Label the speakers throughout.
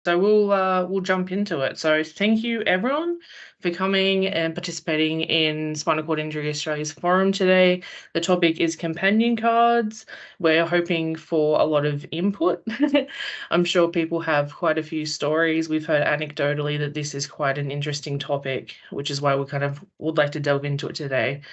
Speaker 1: So we'll jump into it. So thank you everyone for coming and participating in Spinal Cord Injury Australia's forum today. The topic is companion cards. We're hoping for a lot of input. I'm sure people have quite a few stories. We've heard anecdotally that this is quite an interesting topic, which is why we kind of would like to delve into it today.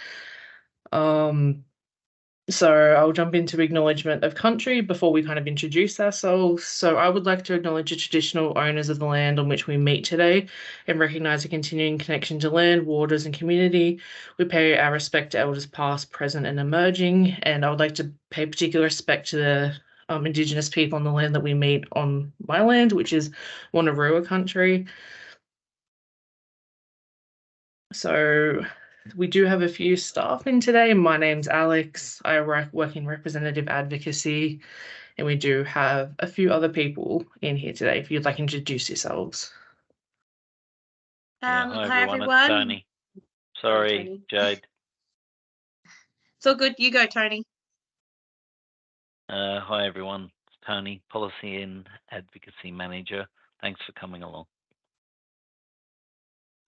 Speaker 1: So I'll jump into acknowledgement of country before we kind of introduce ourselves. So I would like to acknowledge the traditional owners of the land on which we meet today and recognise a continuing connection to land, waters and community. We pay our respect to elders past, present and emerging, and I would like to pay particular respect to the Indigenous people on the land that we meet on my land, which is Wanneroo country. So we do have a few staff in today. My name's Alex. I work in Representative Advocacy, and we do have a few other people in here today. If you'd like to introduce yourselves.
Speaker 2: Hi everyone. It's Tony. Sorry, Tony. Jade.
Speaker 3: It's all good. You go, Tony.
Speaker 2: Hi everyone. It's Tony, Policy and Advocacy Manager. Thanks for coming along.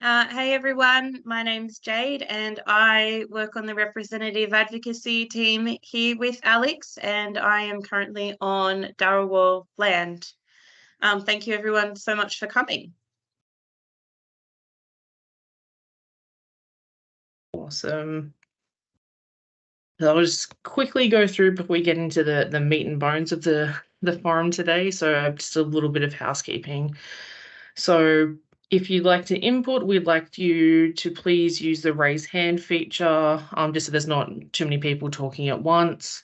Speaker 3: Hey everyone, my name's Jade and I work on the Representative Advocacy team here with Alex, and I am currently on Dharawal land. Thank you everyone so much for coming.
Speaker 1: Awesome. So I'll just quickly go through before we get into the meat and bones of the forum today. So just a little bit of housekeeping. So if you'd like to input, we'd like you to please use the raise hand feature, just so there's not too many people talking at once.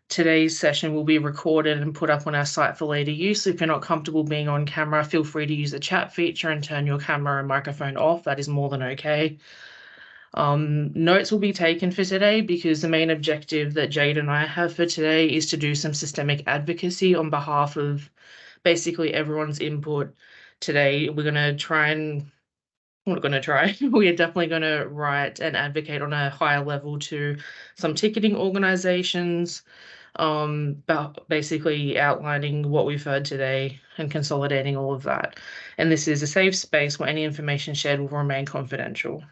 Speaker 1: Today's session will be recorded and put up on our site for later use. So if you're not comfortable being on camera, feel free to use the chat feature and turn your camera and microphone off. That is more than okay. Notes will be taken for today because the main objective that Jade and I have for today is to do some systemic advocacy on behalf of basically everyone's input. Today, we're going to try and, we're not going to try, we are definitely going to write and advocate on a higher level to some ticketing organisations, basically outlining what we've heard today and consolidating all of that. And this is a safe space where any information shared will remain confidential.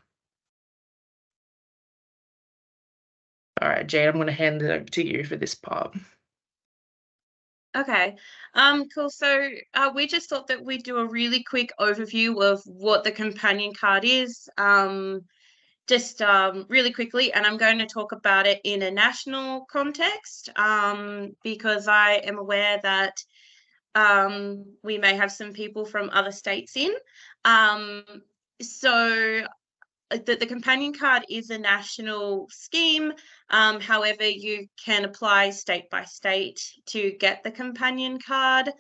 Speaker 1: All right, Jade, I'm going to hand it over to you for this part.
Speaker 3: Okay, cool. So we just thought that we'd do a really quick overview of what the companion card is, just really quickly, and I'm going to talk about it in a national context because I am aware that we may have some people from other states in. So the companion card is a national scheme. However, you can apply state by state to get the companion card,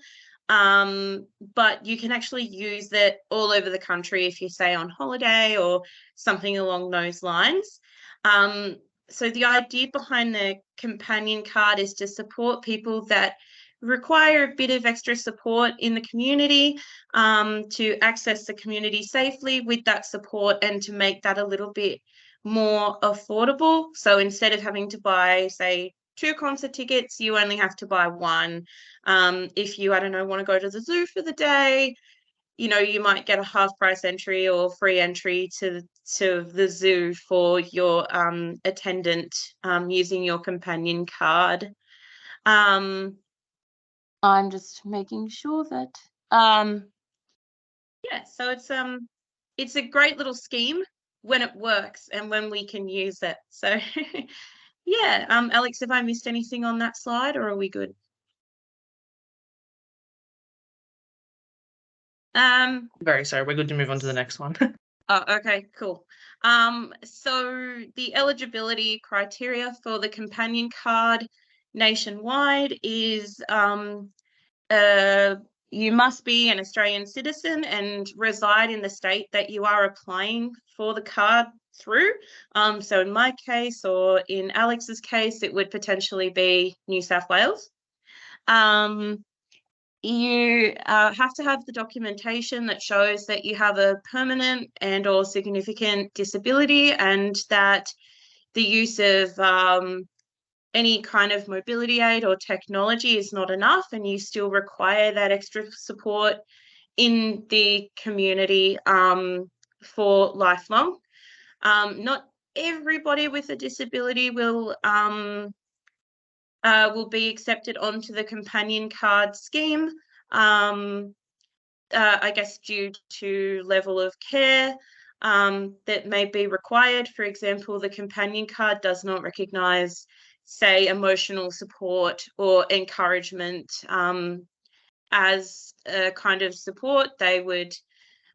Speaker 3: but you can actually use it all over the country if you say on holiday or something along those lines. So the idea behind the companion card is to support people that require a bit of extra support in the community, to access the community safely with that support and to make that a little bit more affordable. So instead of having to buy, say, 2 concert tickets, you only have to buy 1. If you, I don't know, want to go to the zoo for the day, you know, you might get a half price entry or free entry to the zoo for your attendant using your companion card. I'm just making sure that yeah, so it's a great little scheme when it works and when we can use it. So yeah, Alex, have I missed anything on that slide or are we good?
Speaker 1: Very sorry, we're good to move on to the next one.
Speaker 3: Oh, okay, cool. So the eligibility criteria for the companion card nationwide is you must be an Australian citizen and reside in the state that you are applying for the card through. So in my case, or in Alex's case, it would potentially be New South Wales. You have to have the documentation that shows that you have a permanent and or significant disability and that the use of any kind of mobility aid or technology is not enough and you still require that extra support in the community for lifelong. Not everybody with a disability will be accepted onto the companion card scheme. I guess due to level of care that may be required. For example, the companion card does not recognise, say, emotional support or encouragement as a kind of support. They would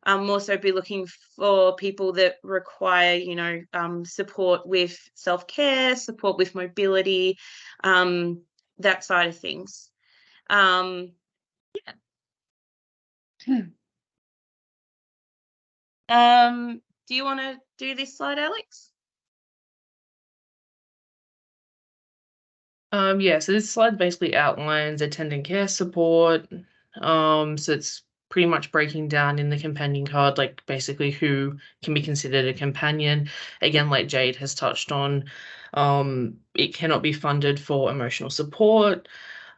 Speaker 3: also be looking for people that require, you know, support with self-care, support with mobility, that side of things. Yeah. Do you want to do this slide, Alex?
Speaker 1: Yeah, so this slide basically outlines attendant care support. So it's pretty much breaking down in the companion card, like basically who can be considered a companion. Again, like Jade has touched on, it cannot be funded for emotional support.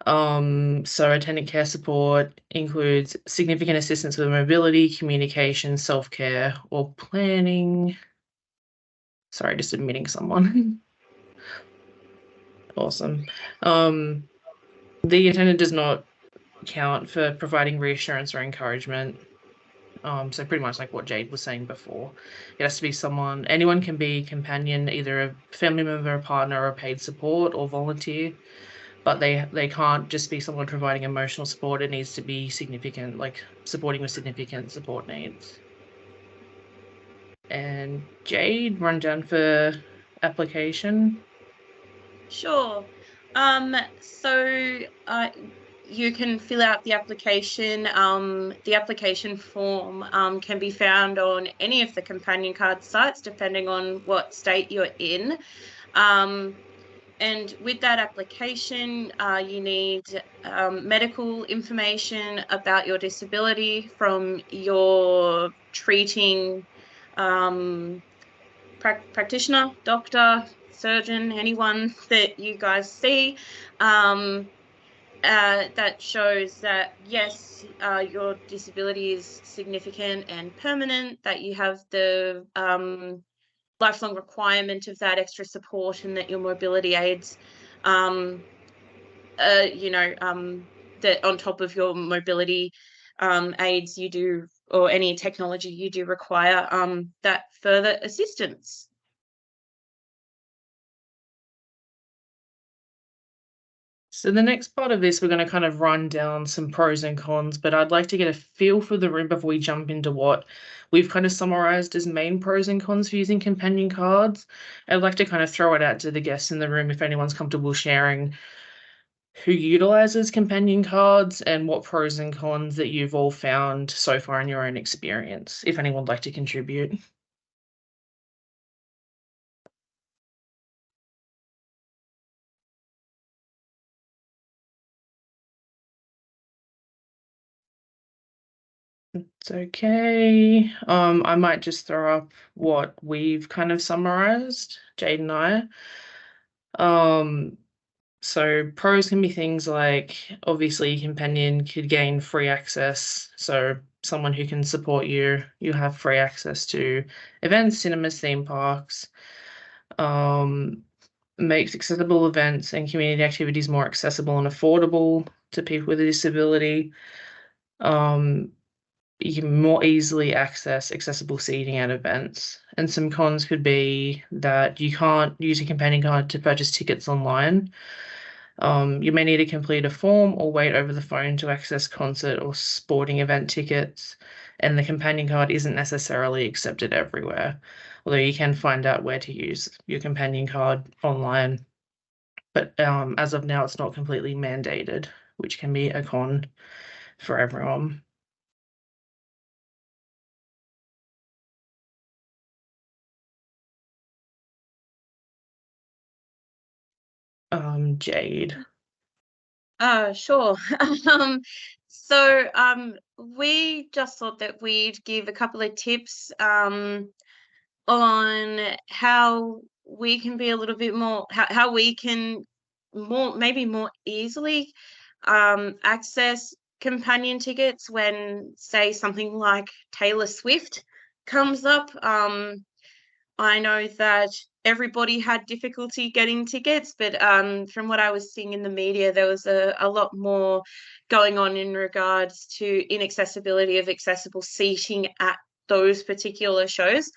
Speaker 1: So attendant care support includes significant assistance with mobility, communication, self-care, or planning. Sorry, just admitting someone. Awesome. The attendant does not count for providing reassurance or encouragement. So pretty much like what Jade was saying before. It has to be someone, anyone can be companion, either a family member, a partner, or paid support or volunteer, but they can't just be someone providing emotional support. It needs to be significant, like supporting with significant support needs. And Jade, rundown for application.
Speaker 3: Sure. So you can fill out the application. The application form can be found on any of the companion card sites, depending on what state you're in. And with that application, you need medical information about your disability from your treating practitioner, doctor, surgeon, anyone that you guys see. That shows that, yes, your disability is significant and permanent, that you have the lifelong requirement of that extra support, and that your mobility aids, that on top of your mobility aids you do, or any technology you do require that further assistance.
Speaker 1: So the next part of this, we're going to kind of run down some pros and cons, but I'd like to get a feel for the room before we jump into what we've kind of summarized as main pros and cons for using companion cards. I'd like to kind of throw it out to the guests in the room if anyone's comfortable sharing who utilizes companion cards and what pros and cons that you've all found so far in your own experience, if anyone would like to contribute. It's okay. I might just throw up what we've kind of summarized, Jade and I. So pros can be things like, obviously, companion could gain free access. So someone who can support you, you have free access to events, cinemas, theme parks. Makes accessible events and community activities more accessible and affordable to people with a disability. You can more easily access accessible seating at events. And some cons could be that you can't use a companion card to purchase tickets online. You may need to complete a form or wait over the phone to access concert or sporting event tickets, and the companion card isn't necessarily accepted everywhere, although you can find out where to use your companion card online. But as of now, it's not completely mandated, which can be a con for everyone. Jade.
Speaker 3: Sure. So we just thought that we'd give a couple of tips on how we can be a little bit more, how we can maybe more easily access companion tickets when, say, something like Taylor Swift comes up. I know that everybody had difficulty getting tickets, but from what I was seeing in the media, there was a lot more going on in regards to inaccessibility of accessible seating at those particular shows.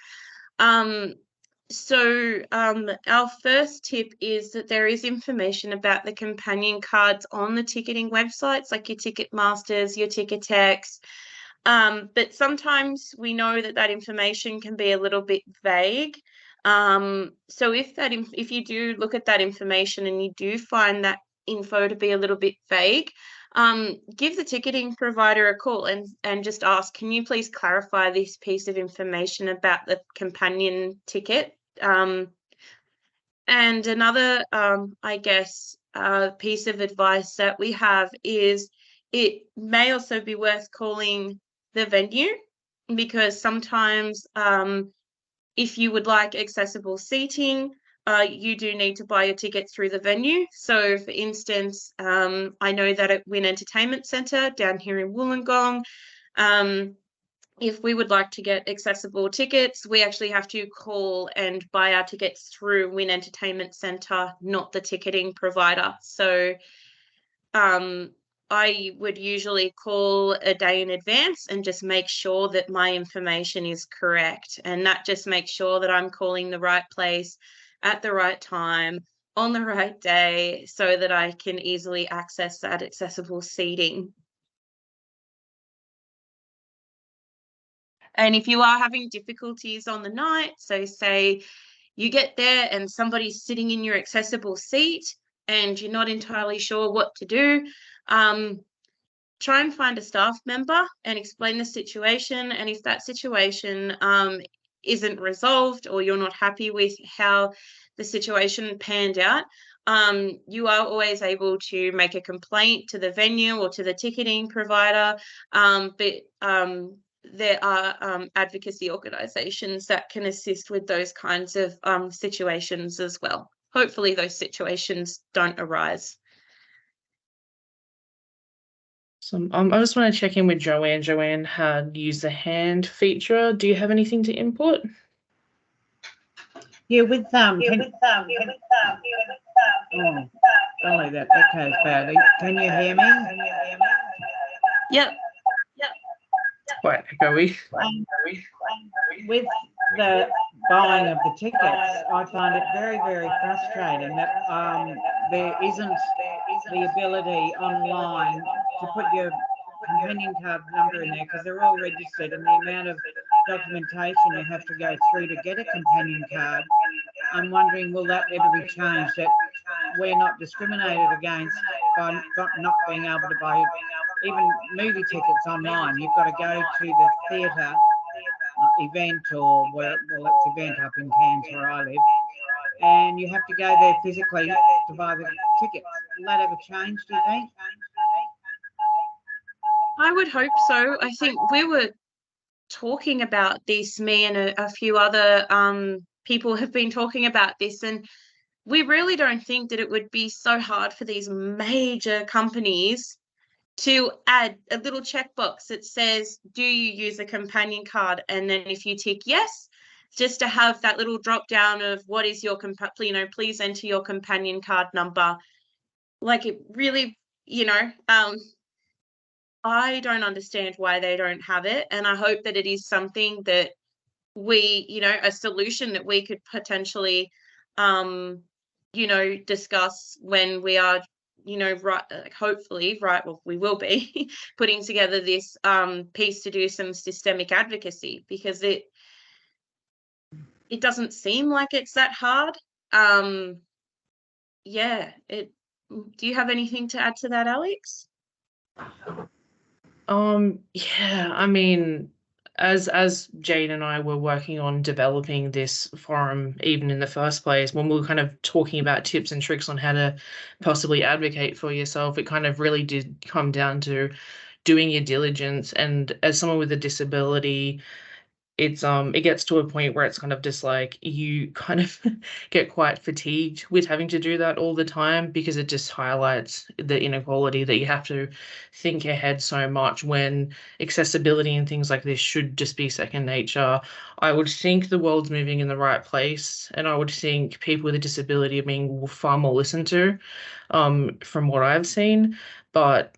Speaker 3: So our first tip is that there is information about the companion cards on the ticketing websites, like your Ticketmasters, your Ticketex. But sometimes we know that that information can be a little bit vague. So if you do look at that information and you do find that info to be a little bit vague, give the ticketing provider a call and just ask, can you please clarify this piece of information about the companion ticket? And another, I guess, piece of advice that we have is it may also be worth calling the venue, because sometimes if you would like accessible seating, you do need to buy your ticket through the venue. So for instance, I know that at Wynn Entertainment Centre down here in Wollongong, if we would like to get accessible tickets, we actually have to call and buy our tickets through Wynn Entertainment Centre, not the ticketing provider. So I would usually call a day in advance and just make sure that my information is correct. And that just makes sure that I'm calling the right place at the right time on the right day so that I can easily access that accessible seating. And if you are having difficulties on the night, so say you get there and somebody's sitting in your accessible seat and you're not entirely sure what to do, try and find a staff member and explain the situation. And if that situation isn't resolved or you're not happy with how the situation panned out, you are always able to make a complaint to the venue or to the ticketing provider. But there are advocacy organisations that can assist with those kinds of situations as well. Hopefully those situations don't arise.
Speaker 1: So I just want to check in with Joanne. Joanne had used the hand feature. Do you have anything to input?
Speaker 4: Yeah, with oh, golly, that echoes badly. Can you hear me?
Speaker 3: Yep.
Speaker 1: Quite echoey.
Speaker 4: With the buying of the tickets, I find it very, very frustrating that there isn't the ability online to put your companion card number in there, because they're all registered, and the amount of documentation you have to go through to get a companion card. I'm wondering, will that ever be changed, that we're not discriminated against by not being able to buy even movie tickets online? You've got to go to the theatre event, or well, it's event up in Cairns where I live, and you have to go there physically to buy the tickets. Will that ever change, do you think?
Speaker 3: I would hope so. I think we were talking about this, me and a few other people have been talking about this, and we really don't think that it would be so hard for these major companies to add a little checkbox that says, do you use a companion card? And then if you tick yes, just to have that little drop down of what is your, please enter your companion card number. Like, it really, I don't understand why they don't have it. And I hope that it is something that we, a solution that we could potentially, discuss when we are, hopefully, well, we will be putting together this piece to do some systemic advocacy, because it doesn't seem like it's that hard. Yeah, do you have anything to add to that, Alex?
Speaker 1: Yeah, I mean, as Jane and I were working on developing this forum, even in the first place, when we were kind of talking about tips and tricks on how to possibly advocate for yourself, it kind of really did come down to doing your diligence. And as someone with a disability, it gets to a point where it's kind of just like you kind of get quite fatigued with having to do that all the time, because it just highlights the inequality that you have to think ahead so much when accessibility and things like this should just be second nature. I would think the world's moving in the right place, and I would think people with a disability are being far more listened to, from what I've seen. But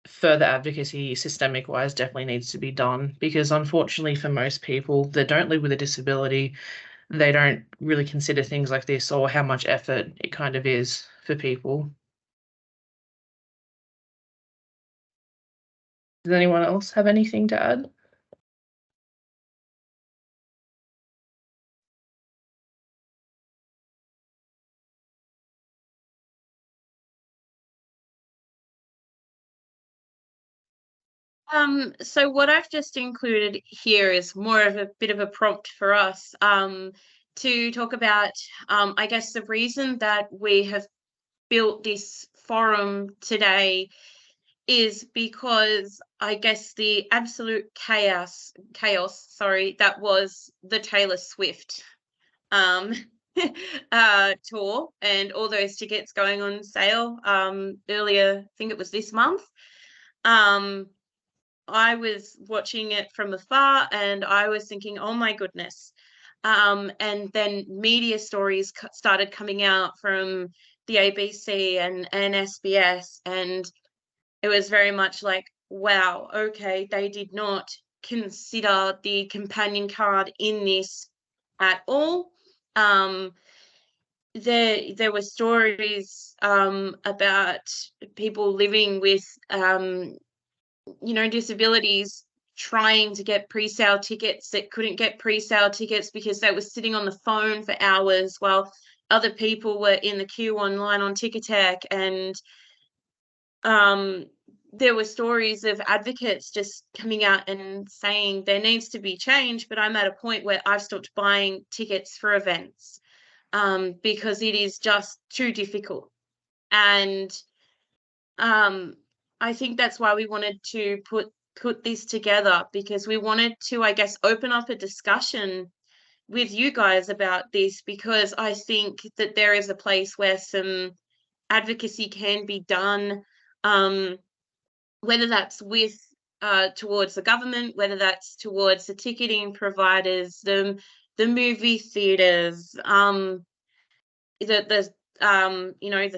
Speaker 1: further advocacy systemic wise definitely needs to be done, because unfortunately for most people that don't live with a disability, they don't really consider things like this or how much effort it kind of is for people. Does anyone else have anything to add?
Speaker 3: So what I've just included here is more of a bit of a prompt for us to talk about, I guess, the reason that we have built this forum today is because I guess the absolute chaos, that was the Taylor Swift tour and all those tickets going on sale earlier, I think it was this month. I was watching it from afar and I was thinking, oh my goodness. And then media stories started coming out from the ABC and SBS, and it was very much like, wow, okay, they did not consider the companion card in this at all. There were stories about people living with disabilities trying to get pre-sale tickets that couldn't get pre-sale tickets because they were sitting on the phone for hours while other people were in the queue online on Ticketek. And there were stories of advocates just coming out and saying there needs to be change, but I'm at a point where I've stopped buying tickets for events because it is just too difficult. And I think that's why we wanted to put this together, because we wanted to, I guess, open up a discussion with you guys about this, because I think that there is a place where some advocacy can be done, whether that's with towards the government, whether that's towards the ticketing providers, the movie theaters, the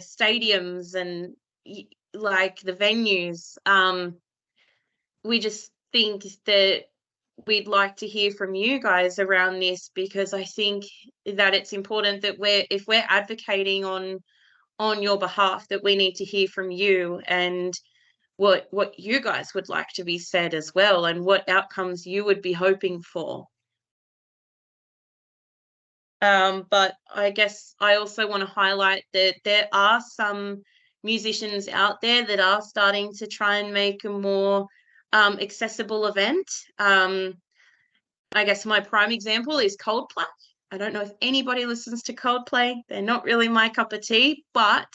Speaker 3: stadiums and like the venues. We just think that we'd like to hear from you guys around this, because I think that it's important that if we're advocating on your behalf, that we need to hear from you and what you guys would like to be said as well, and what outcomes you would be hoping for. But I guess I also want to highlight that there are some musicians out there that are starting to try and make a more accessible event. I guess my prime example is Coldplay. I don't know if anybody listens to Coldplay. They're not really my cup of tea, but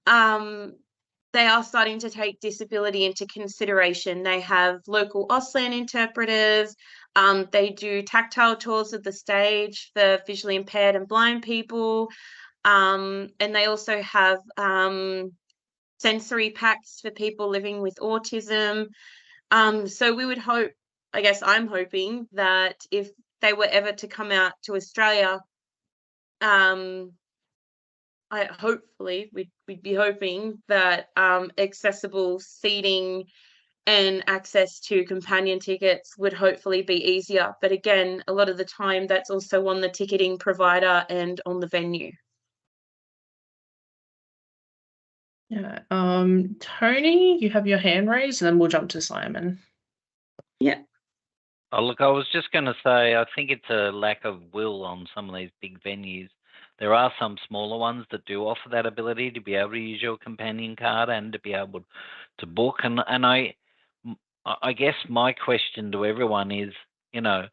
Speaker 3: they are starting to take disability into consideration. They have local Auslan interpreters. They do tactile tours of the stage for visually impaired and blind people. And they also have sensory packs for people living with autism. So we would hope, I guess I'm hoping, that if they were ever to come out to Australia, hopefully we'd be hoping that accessible seating and access to companion tickets would hopefully be easier. But again, a lot of the time that's also on the ticketing provider and on the venue.
Speaker 1: Yeah. Tony, you have your hand raised, and then we'll jump to Simon.
Speaker 3: Yeah.
Speaker 2: Oh, look, I was just going to say, I think it's a lack of will on some of these big venues. There are some smaller ones that do offer that ability to be able to use your companion card and to be able to book. And I guess my question to everyone is, have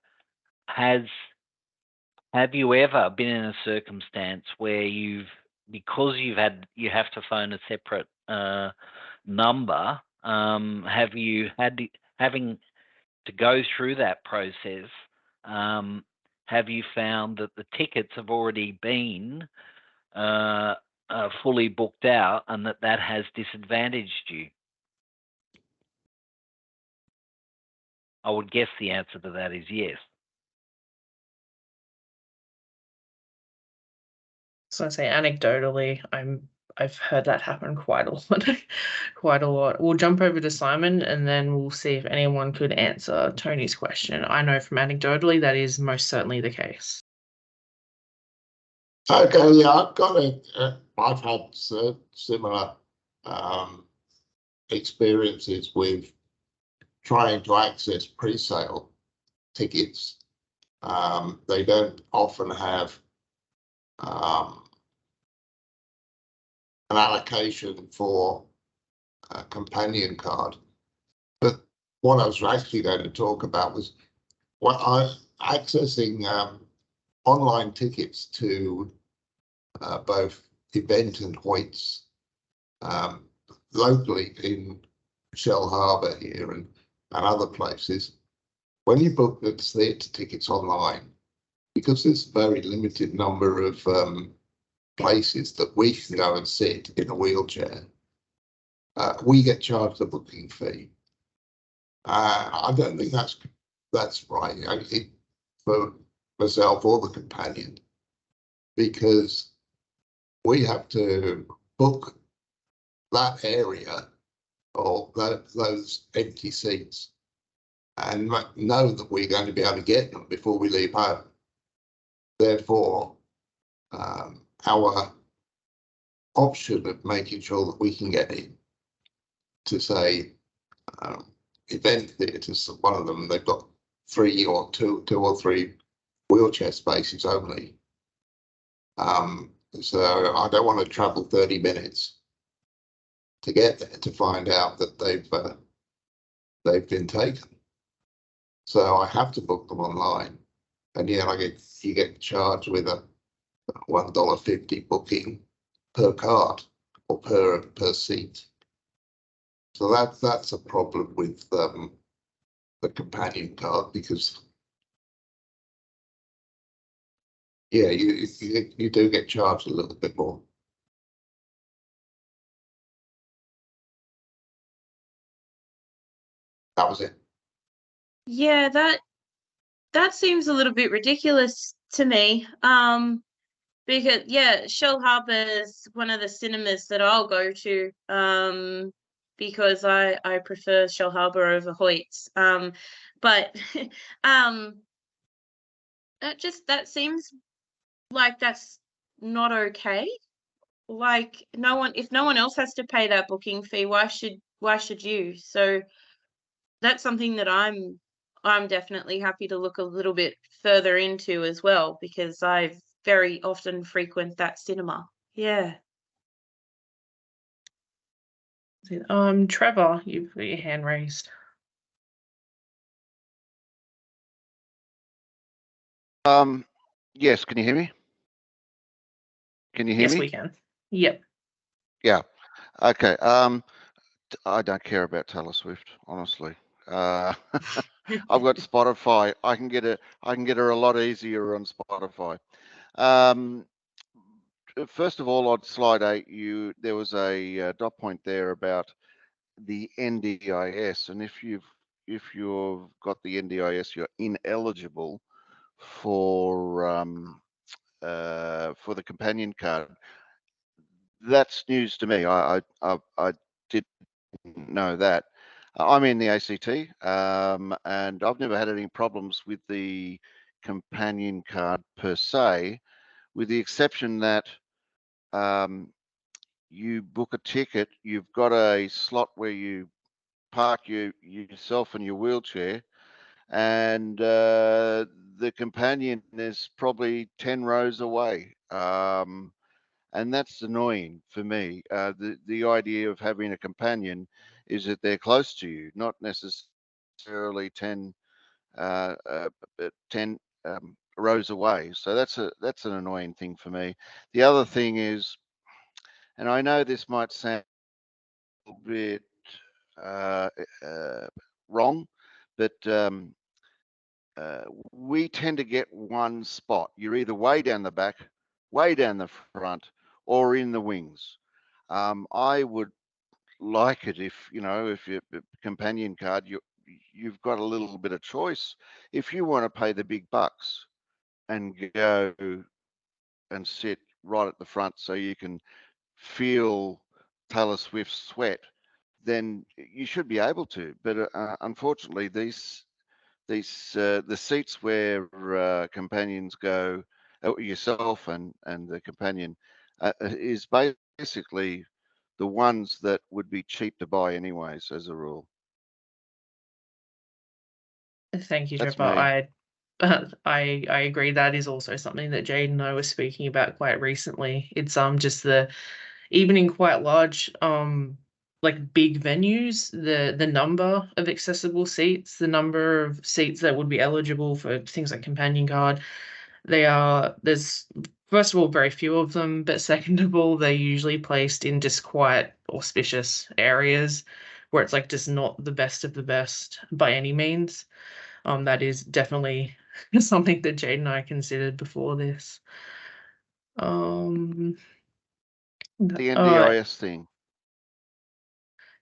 Speaker 2: you ever been in a circumstance where because you have to phone a separate number, having to go through that process have you found that the tickets have already been fully booked out, and that has disadvantaged you? I would guess the answer to that is yes.
Speaker 1: So I say anecdotally, I've heard that happen quite a lot, quite a lot. We'll jump over to Simon, and then we'll see if anyone could answer Tony's question. I know from anecdotally that is most certainly the case.
Speaker 5: Okay, yeah, I've got I've had similar experiences with trying to access pre-sale tickets. They don't often have an allocation for a companion card. But what I was actually going to talk about was accessing online tickets to both event and Hoyts locally in Shell Harbour here and other places. When you book the theatre tickets online, because there's a very limited number of places that we can go and sit in a wheelchair, we get charged a booking fee. I don't think that's right for myself or the companion, because we have to book that area or those empty seats and know that we're going to be able to get them before we leave home. Therefore, our option of making sure that we can get in to, say, event theatres, one of them, they've got two or three wheelchair spaces only. So I don't want to travel 30 minutes to get there to find out that they've been taken. So I have to book them online, and you get charged with a $1.50 booking per card or per seat. So that's a problem with the companion card, because you do get charged a little bit more. That was it.
Speaker 3: Yeah, that seems a little bit ridiculous to me. Because Shell Harbour is one of the cinemas that I'll go to. Because I prefer Shell Harbour over Hoyts. But that seems like that's not okay. Like if no one else has to pay that booking fee, why should you? So that's something that I'm definitely happy to look a little bit further into as well, because I very often frequent that cinema. Yeah.
Speaker 1: Trevor, you've got your hand raised.
Speaker 6: Yes, can you hear me? Can you hear me?
Speaker 1: Yes, we can. Yep.
Speaker 6: Yeah. Okay. I don't care about Taylor Swift, honestly. I've got Spotify. I can get her a lot easier on Spotify. First of all, on slide 8, there was a dot point there about the NDIS, and if you've got the NDIS, you're ineligible for the companion card. That's news to me. I didn't know that. I'm in the ACT, and I've never had any problems with the companion card per se, with the exception that you book a ticket, you've got a slot where you park yourself and your wheelchair, and the companion is probably 10 rows away. And that's annoying for me. The idea of having a companion is that they're close to you, not necessarily 10 rows away. So that's an annoying thing for me. The other thing is, and I know this might sound a bit wrong, but we tend to get one spot. You're either way down the back, way down the front, or in the wings. I would like it if your companion card, you've got a little bit of choice. If you want to pay the big bucks and go and sit right at the front so you can feel Taylor Swift's sweat, then you should be able to. But unfortunately, the seats where companions go, yourself and the companion, is basically the ones that would be cheap to buy anyways, as a rule.
Speaker 1: Thank you,
Speaker 6: That's
Speaker 1: Trevor.
Speaker 6: me.
Speaker 1: I agree. That is also something that Jade and I were speaking about quite recently. It's just even in quite large like big venues, the number of accessible seats, the number of seats that would be eligible for things like companion card, there's first of all very few of them, but second of all, they're usually placed in just quite auspicious areas where it's like just not the best of the best by any means. That is definitely something that Jade and I considered before this.
Speaker 6: The NDIS thing.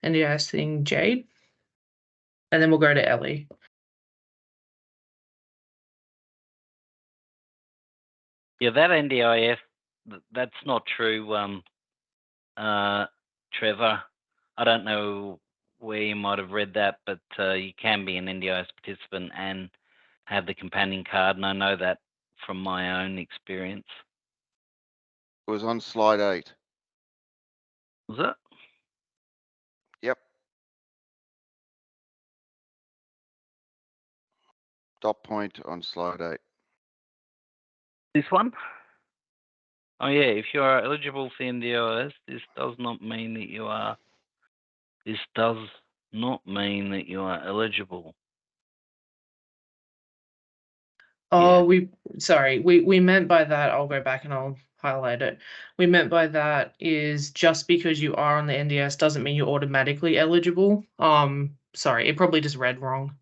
Speaker 1: NDIS thing, Jade. And then we'll go to Ellie.
Speaker 2: Yeah, that NDIS, that's not true, Trevor. I don't know where you might have read that, but you can be an NDIS participant and have the companion card, and I know that from my own experience.
Speaker 6: It was on slide 8.
Speaker 2: Was it?
Speaker 6: Yep. Dot point on slide 8.
Speaker 2: This one? Oh yeah, if you are eligible for NDIS, this does not mean that you are. This does not mean that you are eligible.
Speaker 1: Oh, we meant by that, I'll go back and I'll highlight it. We meant by that is just because you are on the NDS doesn't mean you're automatically eligible. Sorry, it probably just read wrong.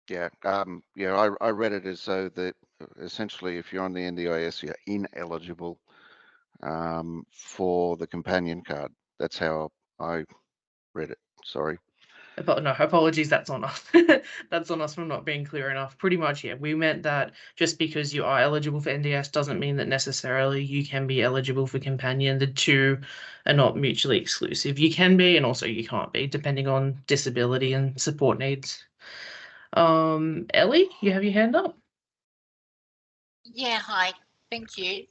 Speaker 6: Yeah, I read it as though that essentially if you're on the NDIS, you're ineligible for the companion card. That's how I read it. Sorry.
Speaker 1: No, apologies, that's on us. That's on us for not being clear enough. Pretty much, yeah. We meant that just because you are eligible for NDS doesn't mean that necessarily you can be eligible for companion. The two are not mutually exclusive. You can be, and also you can't be, depending on disability and support needs. Ellie, you have your hand up.
Speaker 7: Yeah, hi. Thank you.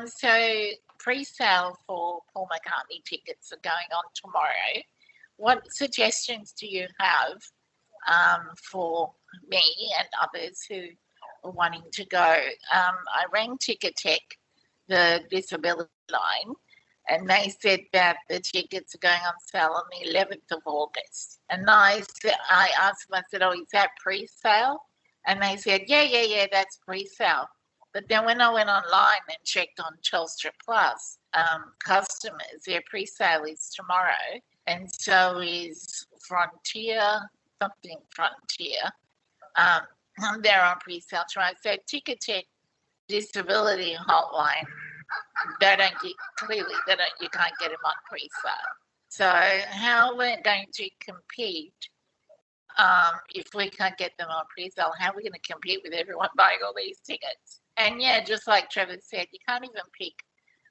Speaker 7: So pre-sale for Paul McCartney tickets are going on tomorrow. What suggestions do you have for me and others who are wanting to go? I rang Ticketek, the disability line, and they said that the tickets are going on sale on the 11th of August. And I asked them, I said, oh, is that pre-sale? And they said, yeah, that's pre-sale. But then when I went online and checked on Telstra Plus, customers, their pre-sale is tomorrow. And so is Frontier. They're on pre-sale tomorrow. So Ticketek disability hotline, you can't get them on pre-sale. So how we're going to compete if we can't get them on pre-sale? How are we going to compete with everyone buying all these tickets? And yeah, just like Trevor said, you can't even pick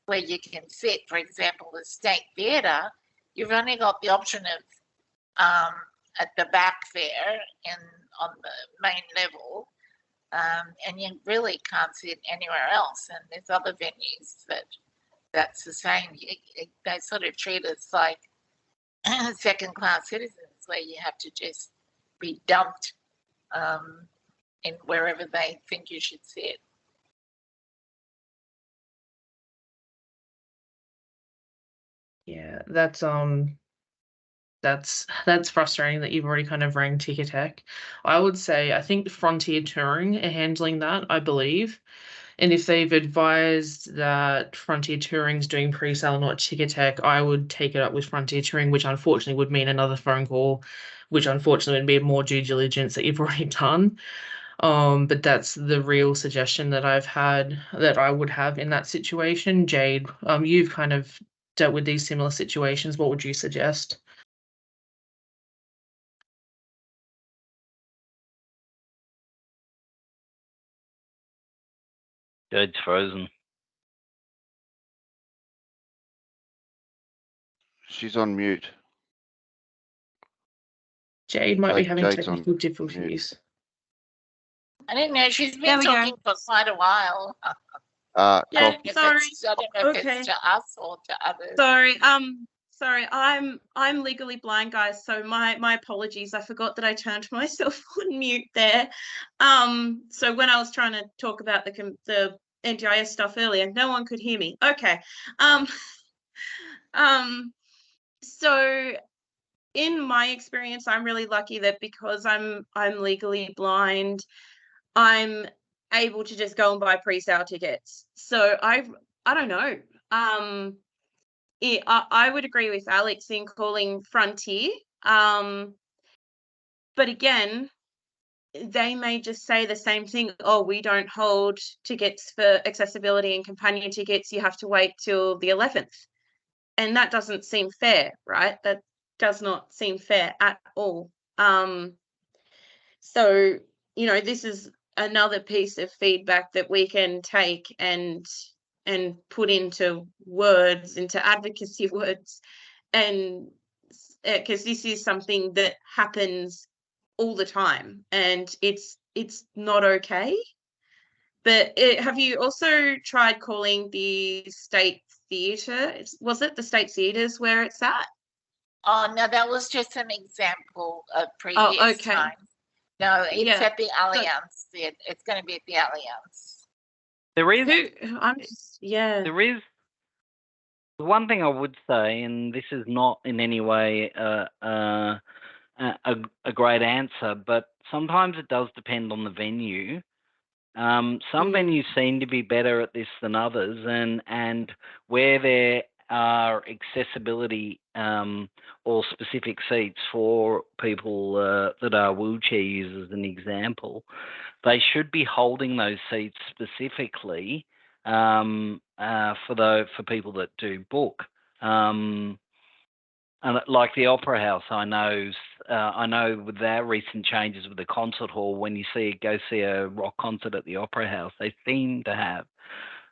Speaker 7: where you can sit. For example, the State Theatre, you've only got the option of at the back there and on the main level, and you really can't sit anywhere else. And there's other venues that's the same. They sort of treat us like second-class citizens, where you have to just be dumped in wherever they think you should sit.
Speaker 1: Yeah, that's frustrating that you've already kind of rang Ticketek. I would say I think Frontier Touring are handling that, I believe. And if they've advised that Frontier Touring's doing pre-sale, not Ticketek, I would take it up with Frontier Touring, which unfortunately would mean another phone call, which unfortunately would be more due diligence that you've already done. But that's the real suggestion that I've had, that I would have in that situation. Jade, you've kind of dealt with these similar situations. What would you suggest?
Speaker 2: Jade's frozen.
Speaker 6: She's on mute.
Speaker 1: Jade might be having
Speaker 6: Jade's on
Speaker 1: technical
Speaker 6: mute.
Speaker 1: difficulties.
Speaker 7: I didn't know she's
Speaker 3: There
Speaker 7: been
Speaker 3: we go.
Speaker 7: talking for quite a while.
Speaker 3: Yeah,
Speaker 6: Coffee.
Speaker 3: sorry.
Speaker 7: I don't know if
Speaker 3: Okay.
Speaker 7: it's to us or to others.
Speaker 3: Sorry, I'm legally blind, guys, so my apologies. I forgot that I turned myself on mute there. So when I was trying to talk about the NDIS stuff earlier, no one could hear me. Okay. So in my experience, I'm really lucky that because I'm legally blind, I'm able to just go and buy pre-sale tickets. So I don't know. I would agree with Alex in calling Frontier. But again, they may just say the same thing. Oh, we don't hold tickets for accessibility and companion tickets. You have to wait till the 11th. And that doesn't seem fair, right? That does not seem fair at all. So, you know, this is another piece of feedback that we can take and put into words, into advocacy words, and because this is something that happens all the time, and it's not okay. But have you also tried calling the state theatre? Was it the state theatres where it's at?
Speaker 7: Oh, no, that was just an example of previous
Speaker 3: okay.
Speaker 7: times. No, it's
Speaker 3: Yeah.
Speaker 7: at the Allianz. It's going to be at the Allianz.
Speaker 2: There is.
Speaker 1: There
Speaker 2: is one thing I would say, and this is not in any way a great answer, but sometimes it does depend on the venue. Some venues seem to be better at this than others, and where there are accessibility or specific seats for people that are wheelchair users, an example, they should be holding those seats specifically for people that do book. And like the Opera House, I know with their recent changes with the concert hall, when you go see a rock concert at the Opera House, they seem to have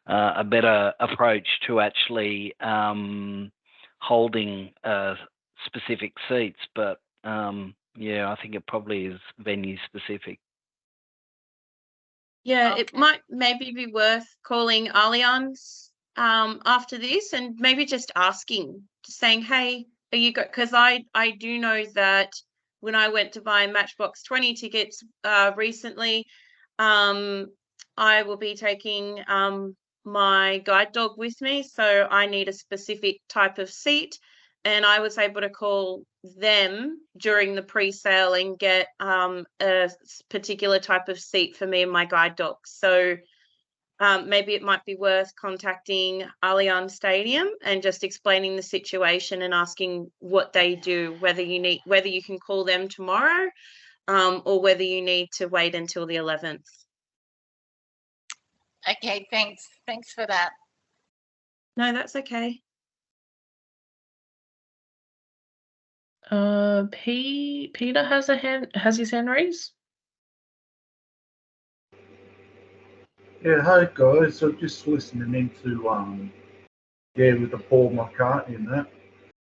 Speaker 2: a better approach to actually holding specific seats. But yeah, I think it probably is venue specific.
Speaker 3: Yeah, it might maybe be worth calling Allianz after this and maybe just asking, just saying, hey, are you good? Because I do know that when I went to buy Matchbox 20 tickets recently, I will be taking my guide dog with me, so I need a specific type of seat, and I was able to call them during the pre-sale and get a particular type of seat for me and my guide dog. So maybe it might be worth contacting Allianz Stadium and just explaining the situation and asking what they do, whether you can call them tomorrow or whether you need to wait until the 11th.
Speaker 7: Okay, thanks for that.
Speaker 3: No, that's okay.
Speaker 1: Peter has his hand raised.
Speaker 8: Yeah, hi guys. So just listening into with the Paul McCartney and that.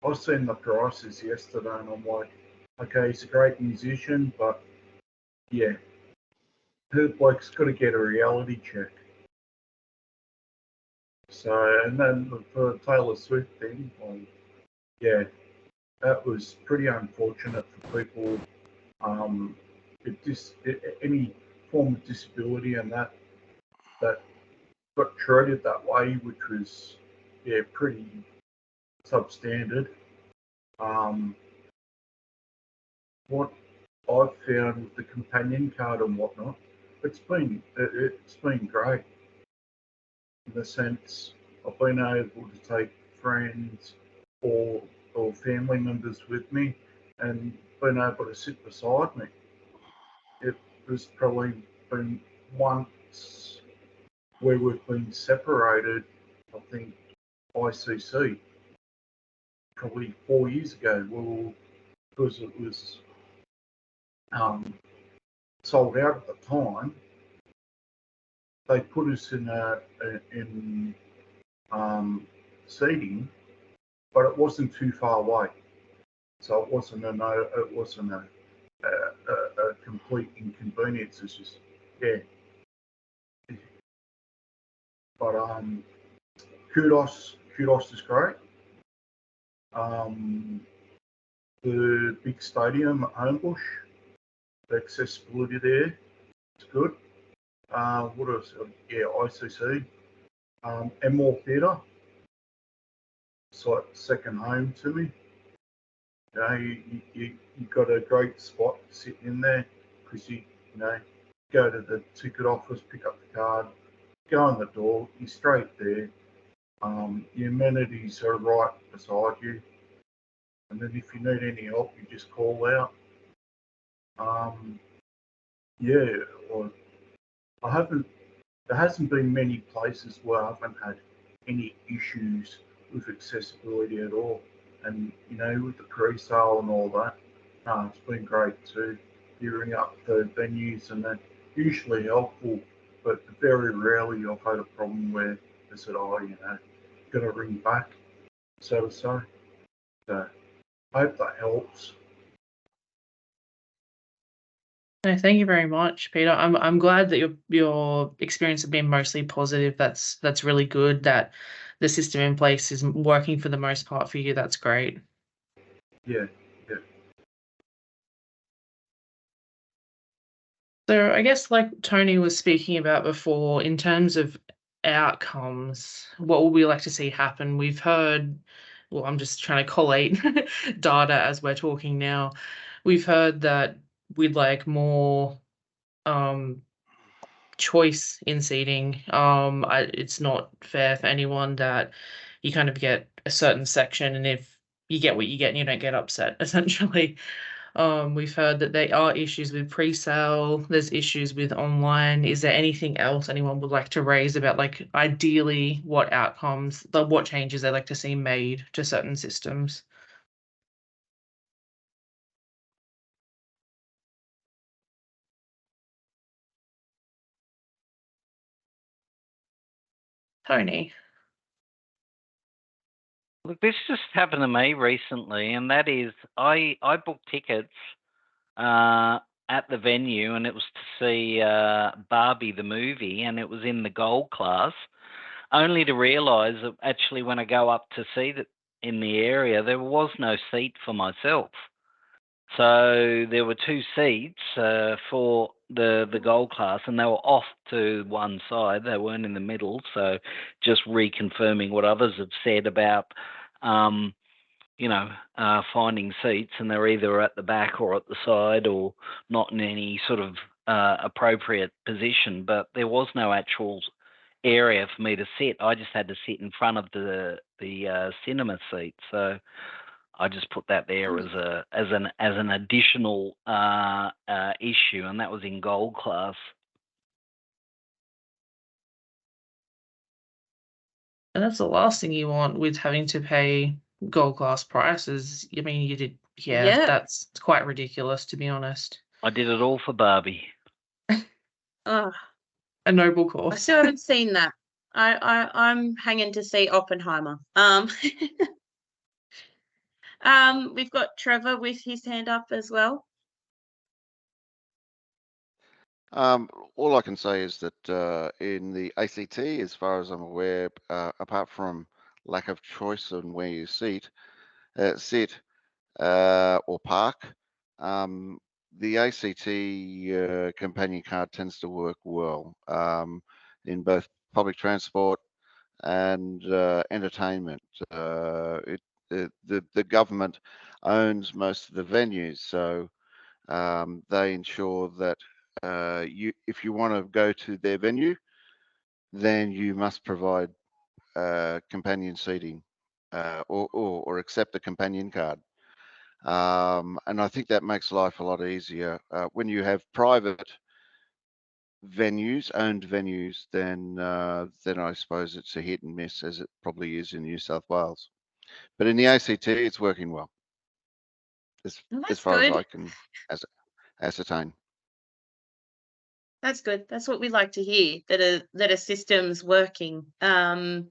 Speaker 8: I seen the prices yesterday and I'm like, okay, he's a great musician, but yeah, her bloke's got to get a reality check. So, and then for the Taylor Swift thing, yeah, that was pretty unfortunate for people. Any form of disability and that got treated that way, which was pretty substandard. What I've found with the companion card and whatnot, it's been great. in the sense I've been able to take friends or family members with me and been able to sit beside me. It was probably been once where we've been separated, I think ICC, probably 4 years ago, because it was sold out at the time. They put us in seating, but it wasn't too far away, so it wasn't a complete inconvenience. It's just but kudos is great. The big stadium at Homebush, the accessibility there, it's good. What else? ICC, Enmore Theatre. It's like second home to me. You got a great spot sitting in there because you go to the ticket office, pick up the card, go in the door, you're straight there. The amenities are right beside you, and then if you need any help, you just call out. There hasn't been many places where I haven't had any issues with accessibility at all. And, with the pre-sale and all that, it's been great too. Gearing up the venues, and they're usually helpful, but very rarely I've had a problem where they said, got to ring back, so to say. So I hope that helps.
Speaker 1: No, thank you very much, Peter. I'm glad that your experience has been mostly positive. That's really good that the system in place is working for the most part for you. That's great.
Speaker 8: Yeah.
Speaker 1: So I guess like Tony was speaking about before, in terms of outcomes, what would we like to see happen? We've heard, well, I'm just trying to collate data as we're talking now. We've heard that we'd like more choice in seating. It's not fair for anyone that you kind of get a certain section, and if you get what you get and you don't get upset, essentially. We've heard that there are issues with pre-sale, there's issues with online. Is there anything else anyone would like to raise about, like, ideally what outcomes, what changes they'd like to see made to certain systems? Tony?
Speaker 2: Look, this just happened to me recently, and that is I booked tickets at the venue, and it was to see Barbie the movie, and it was in the gold class, only to realise that actually when I go up to see that in the area, there was no seat for myself. So there were 2 seats for the gold class, and they were off to one side. They weren't in the middle. So just reconfirming what others have said about, finding seats, and they're either at the back or at the side or not in any sort of appropriate position. But there was no actual area for me to sit. I just had to sit in front of the cinema seat. So I just put that there as an additional issue, and that was in gold class.
Speaker 1: And that's the last thing you want with having to pay gold class prices. I mean, you did,
Speaker 3: Yeah.
Speaker 1: That's quite ridiculous, to be honest.
Speaker 2: I did it all for Barbie.
Speaker 3: Oh,
Speaker 1: A noble
Speaker 3: I
Speaker 1: cause.
Speaker 3: still haven't seen that. I'm hanging to see Oppenheimer. We've got Trevor with his hand up as well.
Speaker 6: All I can say is that in the ACT, as far as I'm aware, apart from lack of choice on where you sit or park, the ACT companion card tends to work well in both public transport and entertainment. The government owns most of the venues, so they ensure that if you want to go to their venue, then you must provide companion seating or accept a companion card. And I think that makes life a lot easier. When you have private venues, owned venues, then I suppose it's a hit and miss, as it probably is in New South Wales. But in the ACT, it's working well, as
Speaker 3: That's
Speaker 6: far as
Speaker 3: good.
Speaker 6: I can ascertain.
Speaker 3: That's good. That's what we like to hear, that a system's working. I'm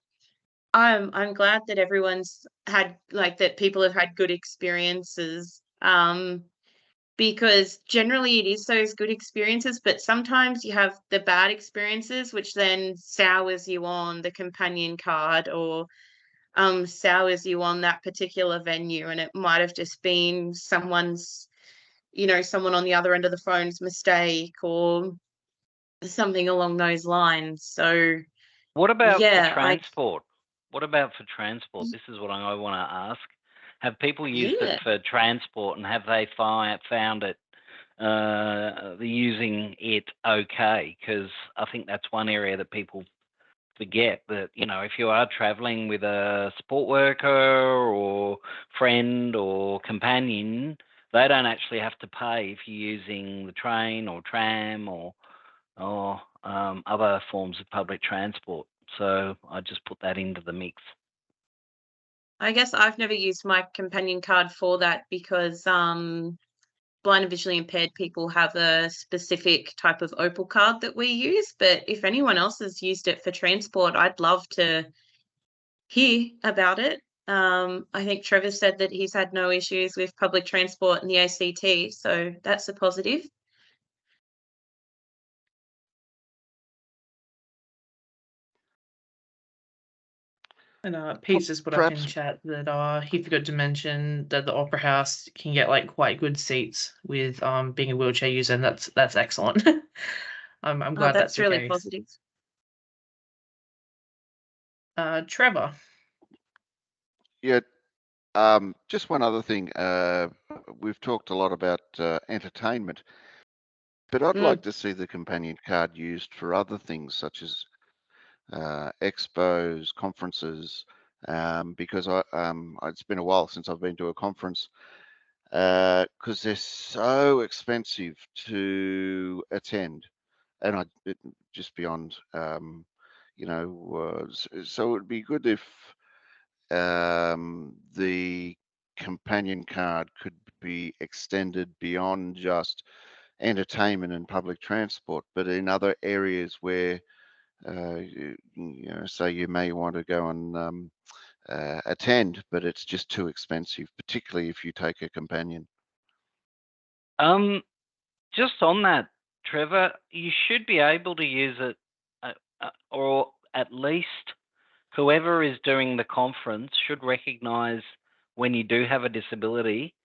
Speaker 3: glad that everyone's had, like, that people have had good experiences. Because generally it is those good experiences, but sometimes you have the bad experiences, which then sours you on the companion card, or sours you on that particular venue, and it might have just been someone's, someone on the other end of the phone's mistake or something along those lines. So
Speaker 2: What about for
Speaker 3: yeah,
Speaker 2: transport? What about for transport? This is what I want to ask. Have people used
Speaker 3: Yeah.
Speaker 2: it for transport, and have they found it using it okay? Because I think that's one area that people forget, that if you are traveling with a support worker or friend or companion, they don't actually have to pay if you're using the train or tram or other forms of public transport. So I just put that into the mix.
Speaker 3: I guess I've never used my companion card for that, because blind and visually impaired people have a specific type of Opal card that we use. But if anyone else has used it for transport, I'd love to hear about it. I think Trevor said that he's had no issues with public transport in the ACT, so that's a positive.
Speaker 1: And Pete's just put up in chat that he forgot to mention that the Opera House can get like quite good seats with being a wheelchair user, and that's excellent. I'm glad that's
Speaker 3: really
Speaker 1: the case.
Speaker 3: positive.
Speaker 1: Trevor.
Speaker 6: Yeah, just one other thing. We've talked a lot about entertainment, but I'd like to see the companion card used for other things, such as expos, conferences, because it's been a while since I've been to a conference, because they're so expensive to attend, and just beyond, so it'd be good if the companion card could be extended beyond just entertainment and public transport, but in other areas where say you may want to go and attend, but it's just too expensive, particularly if you take a companion.
Speaker 2: Just on that, Trevor, you should be able to use it, or at least whoever is doing the conference should recognise when you do have a disability.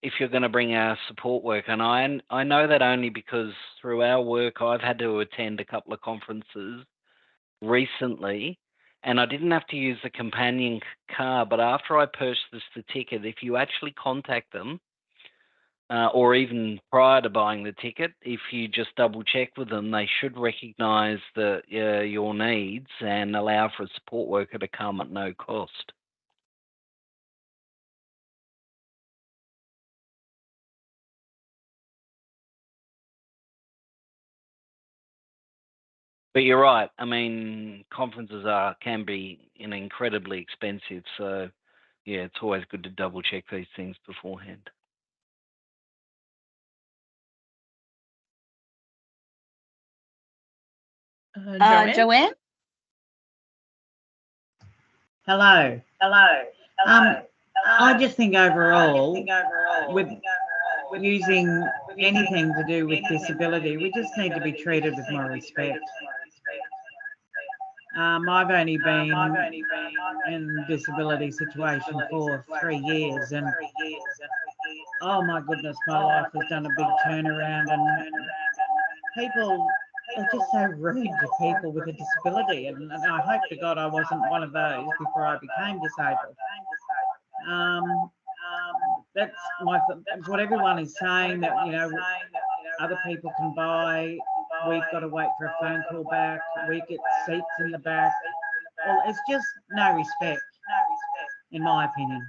Speaker 2: If you're going to bring a support worker, and I know that only because through our work I've had to attend a couple of conferences recently, and I didn't have to use the companion car, but after I purchased the ticket, if you actually contact them, or even prior to buying the ticket, if you just double check with them, they should recognise your needs and allow for a support worker to come at no cost. But you're right. I mean, conferences can be incredibly expensive. So, yeah, it's always good to double check these things beforehand.
Speaker 3: Joanne?
Speaker 4: Hello. I just think overall, with using anything to do with disability, we just need to be treated with more respect. I've only been in a disability situation for 3 years, and oh my goodness, my life has done a big turnaround, and people are just so rude to people with a disability, and I hope to God I wasn't one of those before I became disabled. That's what everyone is saying, that other people can buy we've got to wait for a phone call back. We get seats in the back. Well, it's just no respect, in my opinion.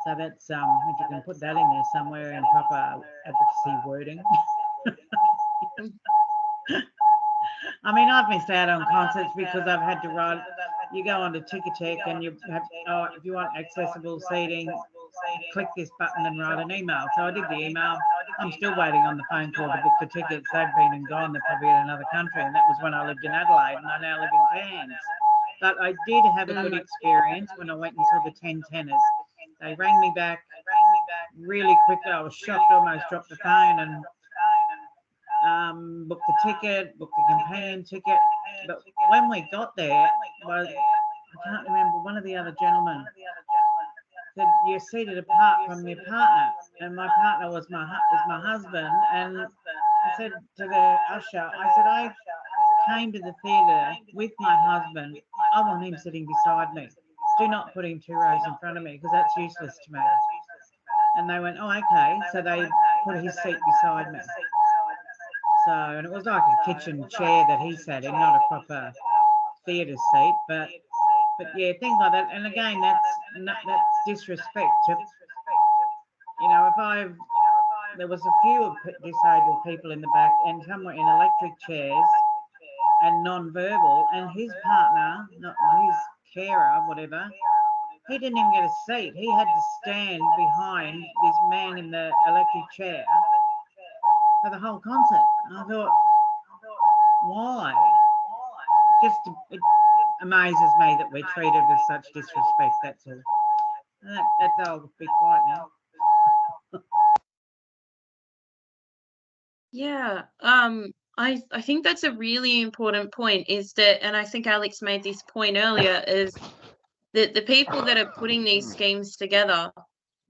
Speaker 4: So that's if you can put that in there somewhere in proper advocacy wording. I mean, I've missed out on concerts because I've had to write. You go onto Ticketek and you have, oh, if you want accessible seating, click this button and write an email. So I did the email. I'm still waiting on the phone call to book the tickets. They've been and gone. They're probably in another country, and that was when I lived in Adelaide, and I now live in Cairns. But I did have a good experience when I went and saw the 10 tenors. They rang me back really quickly. I was shocked, almost dropped the phone, and booked the ticket, booked the companion ticket. But when we got there, I can't remember, one of the other gentlemen said, you're seated apart from your partner. And my partner was my husband. And I said to the usher, I said, I came to the theatre with my husband. I want him sitting beside me. Do not put him 2 rows in front of me because that's useless to me. And they went, oh, okay. So they put his seat beside me. So, and it was like a kitchen chair that he sat in, not a proper theatre seat, but yeah, things like that. And again, that's disrespect. You know, there was a few disabled people in the back, and some were in electric chairs and non-verbal, and his partner, not his carer, whatever, he didn't even get a seat. He had to stand behind this man in the electric chair for the whole concert. And I thought, why? It amazes me that we're treated with such disrespect, that's all. That's all. Be quiet now.
Speaker 3: Yeah, I think that's a really important point, is that, and I think Alex made this point earlier, is that the people that are putting these schemes together,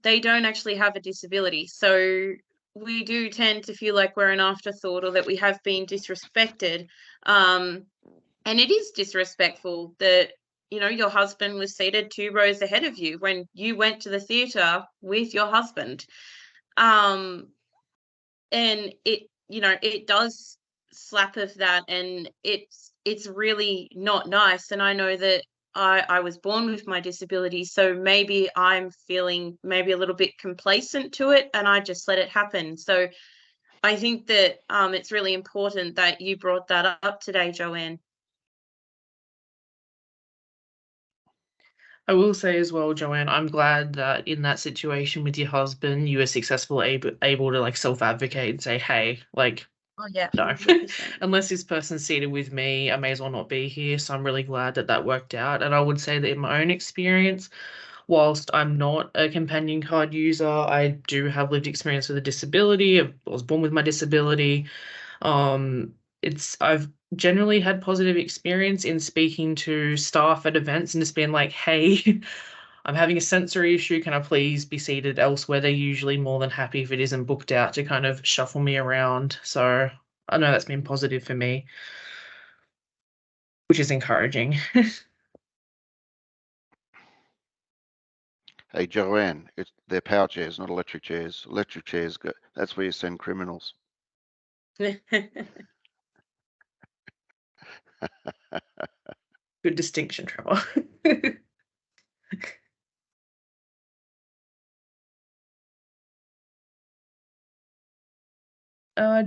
Speaker 3: they don't actually have a disability. So we do tend to feel like we're an afterthought, or that we have been disrespected. And it is disrespectful that, you know, your husband was seated 2 rows ahead of you when you went to the theatre with your husband. And it, you know, it does slap of that, and it's really not nice. And I know that I was born with my disability, so maybe I'm feeling maybe a little bit complacent to it, and I just let it happen. So I think that it's really important that you brought that up today, Joanne.
Speaker 1: I will say as well, Joanne, I'm glad that in that situation with your husband, you were successful, able to like self-advocate and say, hey, like,
Speaker 3: Oh yeah,
Speaker 1: no,
Speaker 3: 100%.
Speaker 1: unless this person's seated with me, I may as well not be here. So I'm really glad that that worked out. And I would say that in my own experience, whilst I'm not a companion card user, I do have lived experience with a disability. I was born with my disability. I've generally had positive experience in speaking to staff at events and just being like, hey, I'm having a sensory issue. Can I please be seated elsewhere? They're usually more than happy if it isn't booked out to kind of shuffle me around. So I know that's been positive for me, which is encouraging.
Speaker 6: Hey, Joanne, they're power chairs, not electric chairs. Electric chairs, that's where you send criminals.
Speaker 1: Good distinction, Trevor.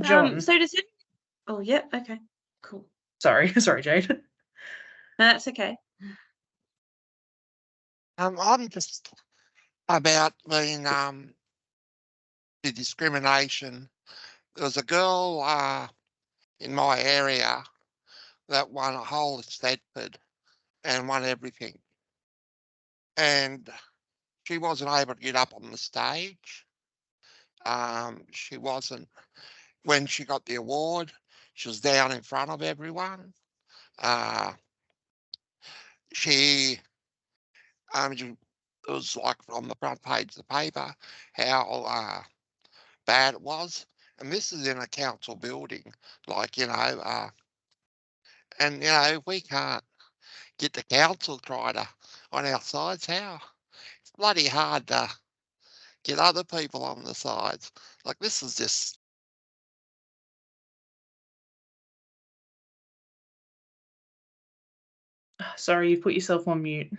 Speaker 1: John.
Speaker 3: So does it? Oh yeah, okay, cool.
Speaker 1: Sorry, Jade.
Speaker 3: No, that's okay.
Speaker 9: I'm just about the discrimination. There was a girl in my area that won a whole Stedford and won everything. And she wasn't able to get up on the stage. She wasn't, when she got the award, she was down in front of everyone. It was like on the front page of the paper how bad it was. And this is in a council building, like, you know, and, you know, we can't get the council try to on our sides. How? It's bloody hard to get other people on the sides. Like, this is just
Speaker 1: Sorry, you put yourself on mute.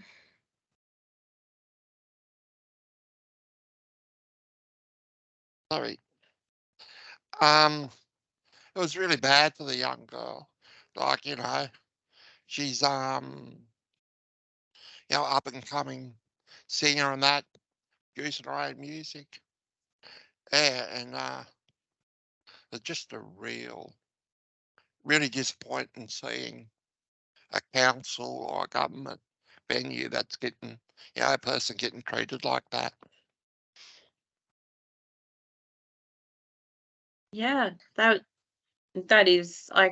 Speaker 9: Sorry. It was really bad for the young girl. Like, you know, she's you know, up and coming singer and that, using her own music. Yeah, and it's just a really disappointing seeing a council or a government venue that's getting, you know, a person getting treated like that.
Speaker 3: Yeah, that is, I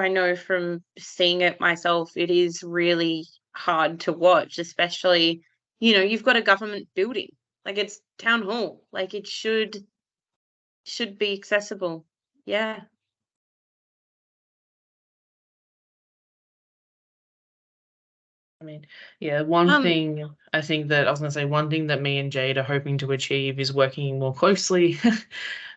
Speaker 3: know from seeing it myself, it is really hard to watch, especially, you know, you've got a government building, like it's town hall, like it should be accessible. Yeah.
Speaker 1: I mean, yeah, one thing I think that I was going to say, one thing that me and Jade are hoping to achieve is working more closely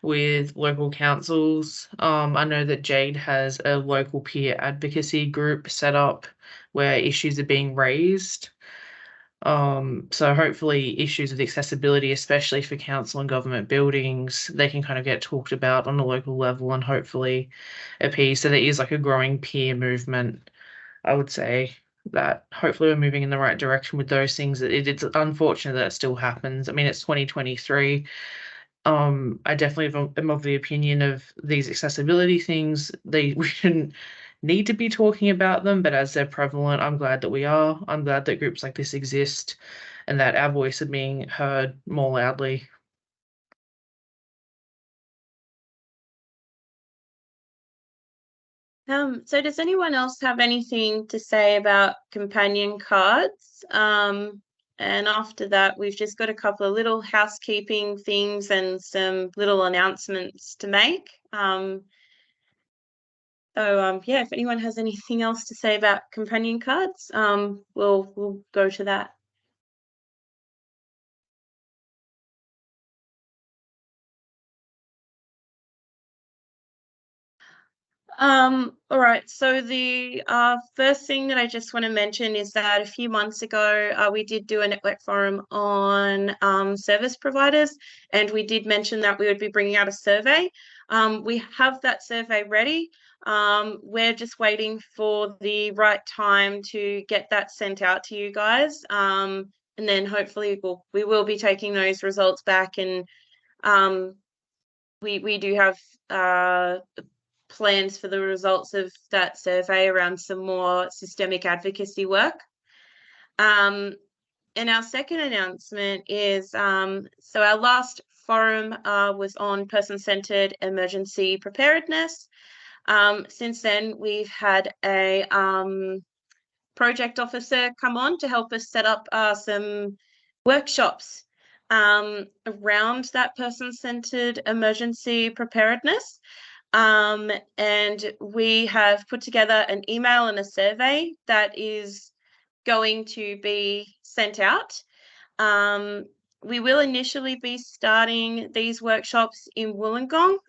Speaker 1: with local councils. I know that Jade has a local peer advocacy group set up where issues are being raised. So hopefully issues with accessibility, especially for council and government buildings, they can kind of get talked about on a local level and hopefully appease. So there is like a growing peer movement, I would say, that hopefully we're moving in the right direction with those things. It's unfortunate that it still happens. I mean, it's 2023. I definitely am of the opinion of these accessibility things. We shouldn't need to be talking about them, but as they're prevalent, I'm glad that we are. I'm glad that groups like this exist and that our voice are being heard more loudly.
Speaker 3: So does anyone else have anything to say about companion cards? And after that, we've just got a couple of little housekeeping things and some little announcements to make. Yeah, if anyone has anything else to say about companion cards, we'll go to that. All right, so the first thing that I just want to mention is that a few months ago, we did do a network forum on service providers, and we did mention that we would be bringing out a survey. We have that survey ready. We're just waiting for the right time to get that sent out to you guys. And then hopefully we will be taking those results back, and we do have plans for the results of that survey around some more systemic advocacy work. And our second announcement is, so our last forum was on person-centered emergency preparedness. Since then, we've had a project officer come on to help us set up some workshops around that person-centered emergency preparedness. And we have put together an email and a survey that is going to be sent out. We will initially be starting these workshops in Wollongong.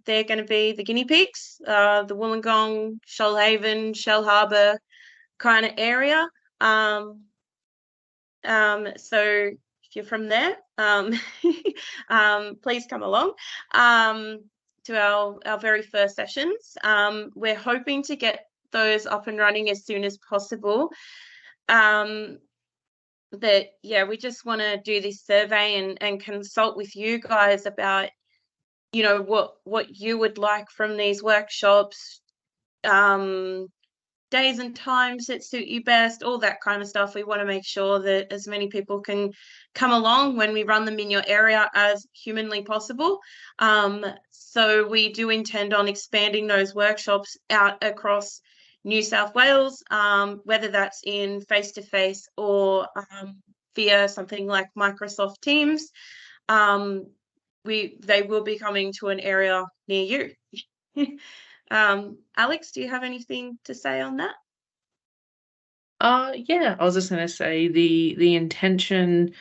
Speaker 3: They're going to be the guinea pigs, the Wollongong, Shoalhaven, Shell Harbour kind of area. So if you're from there, please come along to our very first sessions. We're hoping to get those up and running as soon as possible. We just want to do this survey and consult with you guys about, you know, what you would like from these workshops, days and times that suit you best, all that kind of stuff. We want to make sure that as many people can come along when we run them in your area as humanly possible. So we do intend on expanding those workshops out across New South Wales, whether that's in face-to-face or via something like Microsoft Teams. They will be coming to an area near you. Alex, do you have anything to say on that?
Speaker 1: Yeah, I was just gonna say the intention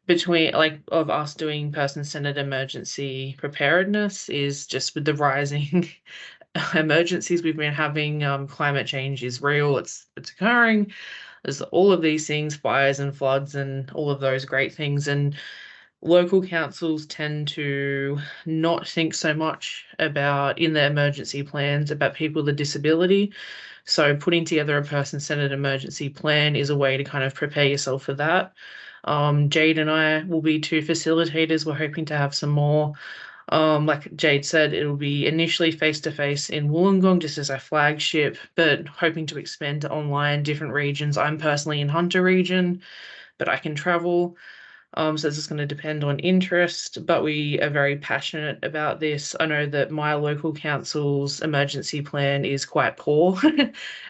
Speaker 1: between of us doing person-centered emergency preparedness is just with the rising emergencies we've been having. Climate change is real, it's occurring. There's all of these things, fires and floods and all of those great things. And local councils tend to not think so much about, in their emergency plans, about people with a disability. So putting together a person-centered emergency plan is a way to kind of prepare yourself for that. Jade and I will be two facilitators. We're hoping to have some more. Like Jade said, it'll be initially face-to-face in Wollongong just as our flagship, but hoping to expand to online, different regions. I'm personally in Hunter region, but I can travel. So it's just going to depend on interest, but we are very passionate about this. I know that my local council's emergency plan is quite poor,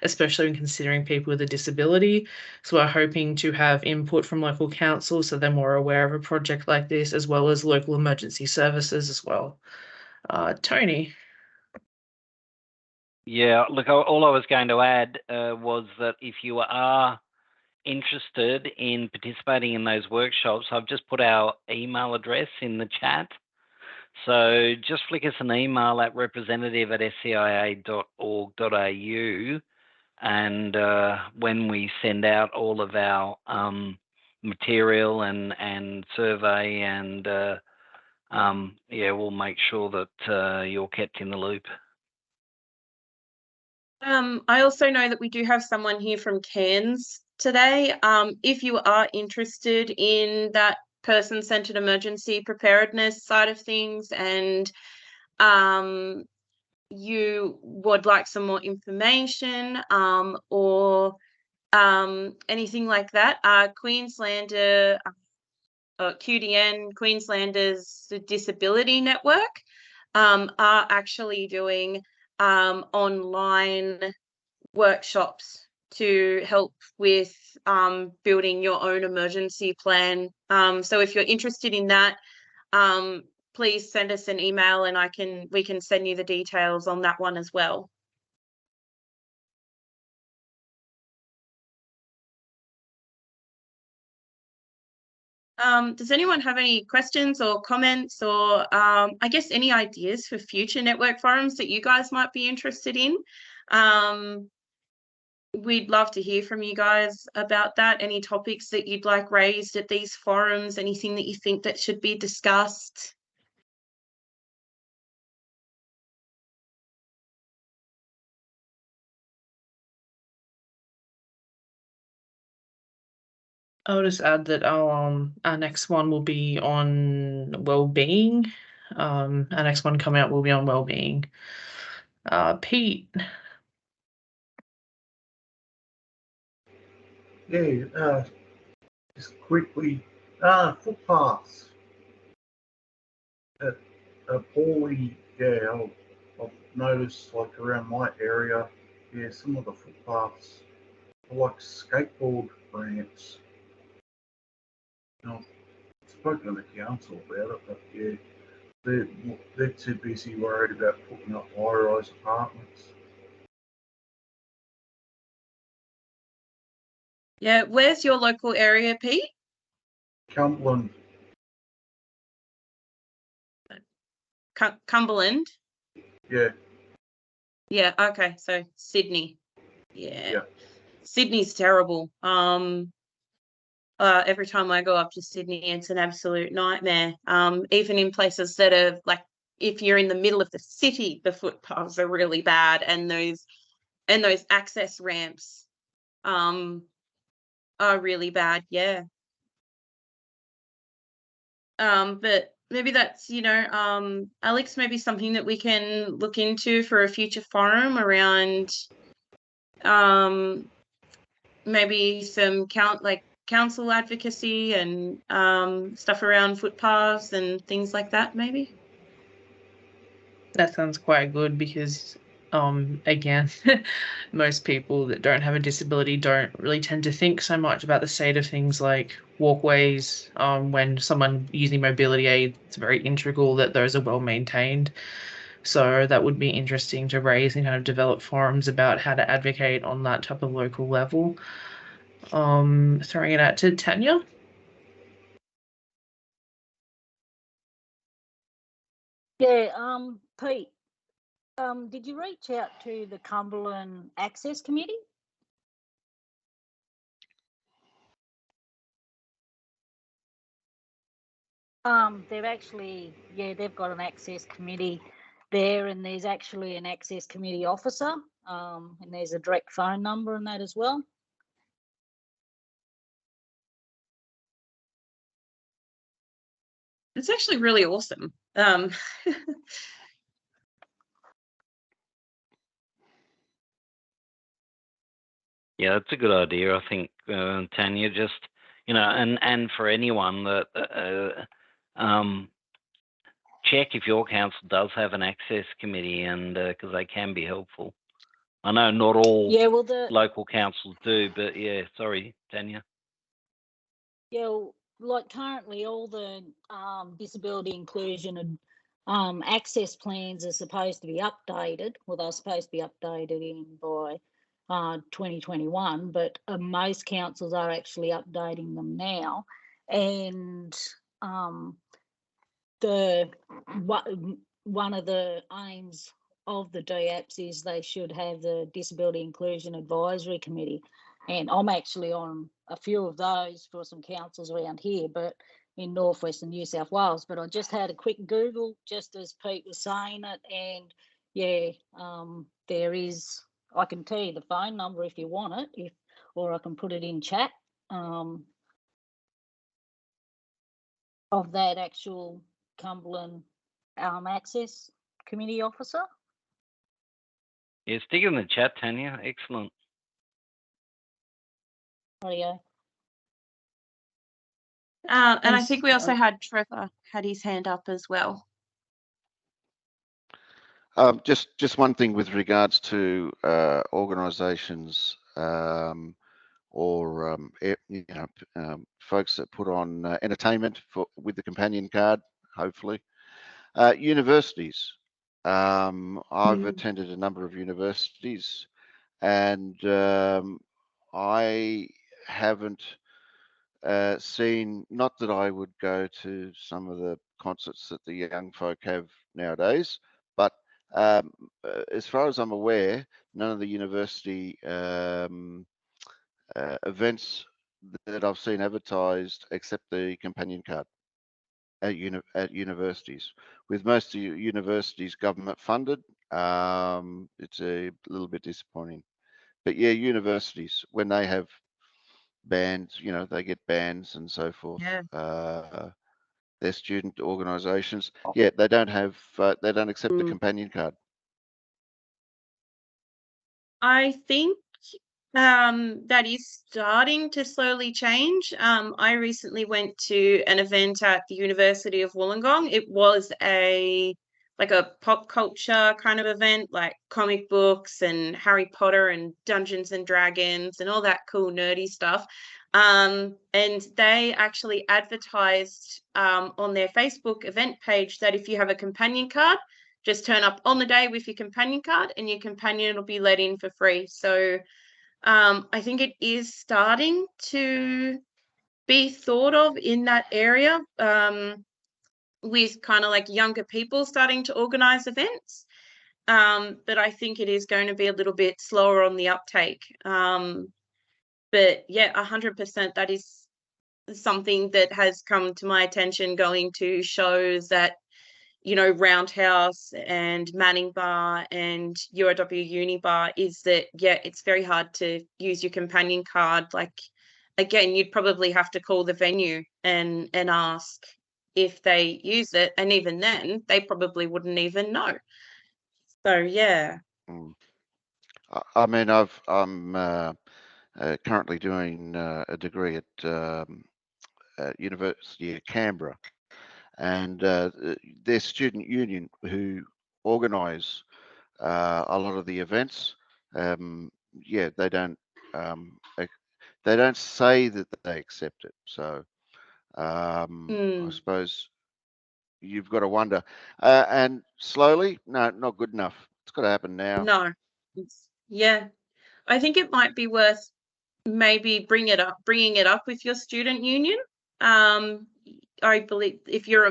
Speaker 1: especially when considering people with a disability. So we're hoping to have input from local council so they're more aware of a project like this, as well as local emergency services as well. Tony.
Speaker 2: Yeah, look, all I was going to add was that if you are interested in participating in those workshops, I've just put our email address in the chat. So just flick us an email at representative@scia.org.au, and when we send out all of our material and survey, and yeah, we'll make sure that you're kept in the loop.
Speaker 3: I also know that we do have someone here from Cairns today. If you are interested in that person-centered emergency preparedness side of things, and you would like some more information or anything like that, Queenslander QDN, Queenslanders Disability Network, are actually doing online workshops to help with building your own emergency plan. So if you're interested in that, please send us an email and we can send you the details on that one as well. Does anyone have any questions or comments, or I guess any ideas for future network forums that you guys might be interested in? We'd love to hear from you guys about that. Any topics that you'd like raised at these forums, anything that you think that should be discussed?
Speaker 1: I'll just add that our next one will be on well-being. Our next one coming out will be on well-being. Pete.
Speaker 8: Yeah, just quickly, footpaths at poorly, yeah, I've noticed like around my area, yeah, some of the footpaths are like skateboard ramps. I've spoken to the council about it, but yeah, they're too busy worried about putting up high-rise apartments.
Speaker 3: Yeah, where's your local area, Pete?
Speaker 8: Cumberland.
Speaker 3: Cumberland?
Speaker 8: Yeah.
Speaker 3: Yeah, okay, so Sydney.
Speaker 8: Yeah.
Speaker 3: Sydney's terrible. Every time I go up to Sydney, it's an absolute nightmare. Even in places that are like, if you're in the middle of the city, the footpaths are really bad, and those access ramps are really bad. Yeah. But maybe that's, Alex, maybe something that we can look into for a future forum around maybe some council advocacy and stuff around footpaths and things like that, maybe.
Speaker 1: That sounds quite good because, again, most people that don't have a disability don't really tend to think so much about the state of things like walkways. When someone using mobility aid, it's very integral that those are well maintained. So that would be interesting to raise and kind of develop forums about how to advocate on that type of local level. Throwing it out to Tanya.
Speaker 10: Yeah, Pete, did you reach out to the Cumberland Access Committee? They've actually, yeah, they've got an access committee there, and there's actually an access committee officer, and there's a direct phone number and that as well.
Speaker 3: It's actually really awesome.
Speaker 2: Yeah, that's a good idea. I think, Tanya, just, and for anyone that check if your council does have an access committee, and because they can be helpful. I know not all local councils do, but yeah, sorry, Tanya.
Speaker 10: Yeah, well, like currently all the disability inclusion and access plans are supposed to be updated. Well, they're supposed to be updated in by 2021, but most councils are actually updating them now. And one of the aims of the DAPs is they should have the Disability Inclusion Advisory Committee. And I'm actually on a few of those for some councils around here, but in northwestern New South Wales. But I just had a quick Google just as Pete was saying it, and yeah, there is. I can tell you the phone number if you want it, or I can put it in chat. Of that actual Cumberland access committee officer.
Speaker 2: Yeah, stick it in the chat, Tanya. Excellent.
Speaker 10: Audio.
Speaker 3: And I think we also had Trevor had his hand up as well.
Speaker 6: Just one thing with regards to organisations or folks that put on entertainment with the companion card, hopefully. Universities. I've attended a number of universities, and I haven't seen, not that I would go to some of the concerts that the young folk have nowadays, but as far as I'm aware, none of the university events that I've seen advertised except the companion card at universities. With most of the universities government funded, it's a little bit disappointing. But yeah, universities, when they have bands, they get bands and so forth.
Speaker 3: Yeah.
Speaker 6: Their student organisations, yeah, they don't accept the companion card.
Speaker 3: I think that is starting to slowly change. I recently went to an event at the University of Wollongong. It was like a pop culture kind of event, like comic books and Harry Potter and Dungeons and Dragons and all that cool nerdy stuff. And they actually advertised on their Facebook event page that if you have a companion card, just turn up on the day with your companion card and your companion will be let in for free. So I think it is starting to be thought of in that area, with kind of like younger people starting to organise events. But I think it is going to be a little bit slower on the uptake. But yeah, 100%, that is something that has come to my attention going to shows that, Roundhouse and Manning Bar and URW Uni Bar, is that, yeah, it's very hard to use your companion card. Like, again, you'd probably have to call the venue and ask if they use it. And even then, they probably wouldn't even know. So, yeah.
Speaker 6: I mean, I'm currently doing a degree at University of Canberra, and their student union who organise a lot of the events. Yeah, they don't say that they accept it. So I suppose you've got to wonder. And slowly, no, not good enough. It's got to happen now.
Speaker 3: No, yeah. I think it might be worth maybe bringing it up with your student union. I believe if you're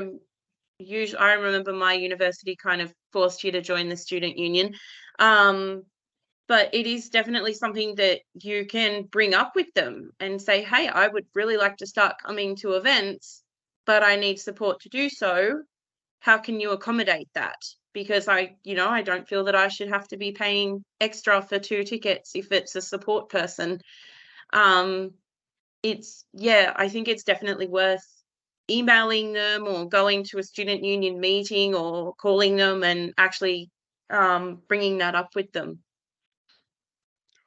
Speaker 3: I remember my university kind of forced you to join the student union. But it is definitely something that you can bring up with them and say, hey, I would really like to start coming to events. but I need support to do so. How can you accommodate that? Because I don't feel that I should have to be paying extra for 2 tickets if it's a support person. I think it's definitely worth emailing them or going to a student union meeting or calling them and actually bringing that up with them.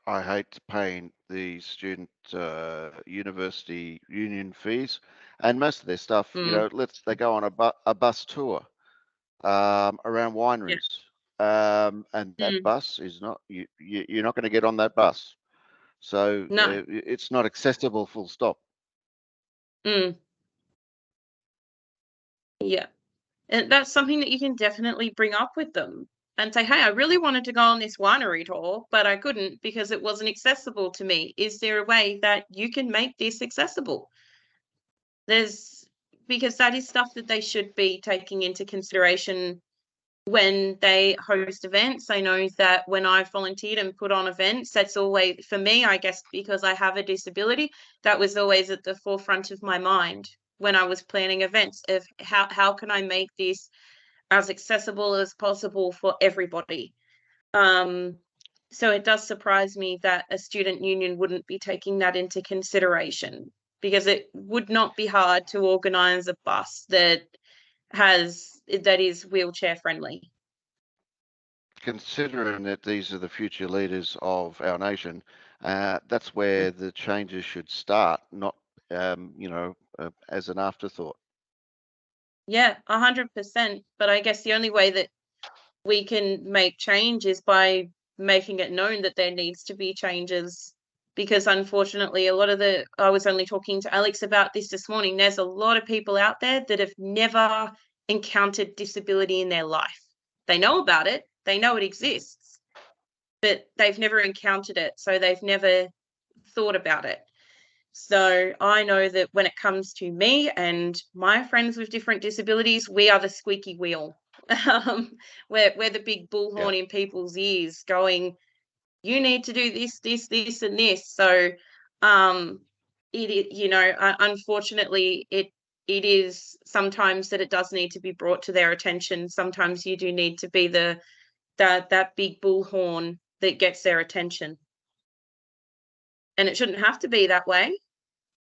Speaker 6: I hate paying the student university union fees, and most of their stuff, they go on a bus tour around wineries, and that bus is not you're not going to get on that bus, so
Speaker 3: No.
Speaker 6: it's not accessible. Full stop.
Speaker 3: Yeah, and that's something that you can definitely bring up with them and say, hey, I really wanted to go on this winery tour, but I couldn't because it wasn't accessible to me. Is there a way that you can make this accessible? Because that is stuff that they should be taking into consideration when they host events. I know that when I've volunteered and put on events, that's always, for me, I guess, because I have a disability, that was always at the forefront of my mind when I was planning events of how can I make this as accessible as possible for everybody. So it does surprise me that a student union wouldn't be taking that into consideration, because it would not be hard to organise a bus that is wheelchair friendly.
Speaker 6: Considering that these are the future leaders of our nation, that's where the changes should start, not as an afterthought.
Speaker 3: Yeah, 100%. But I guess the only way that we can make change is by making it known that there needs to be changes. Because unfortunately, I was only talking to Alex about this morning, there's a lot of people out there that have never encountered disability in their life. They know about it, they know it exists, but they've never encountered it, so they've never thought about it. So I know that when it comes to me and my friends with different disabilities, we are the squeaky wheel. We're the big bullhorn in people's ears going, you need to do this, this, this, and this. So unfortunately, it is sometimes that it does need to be brought to their attention. Sometimes you do need to be that big bullhorn that gets their attention. And it shouldn't have to be that way.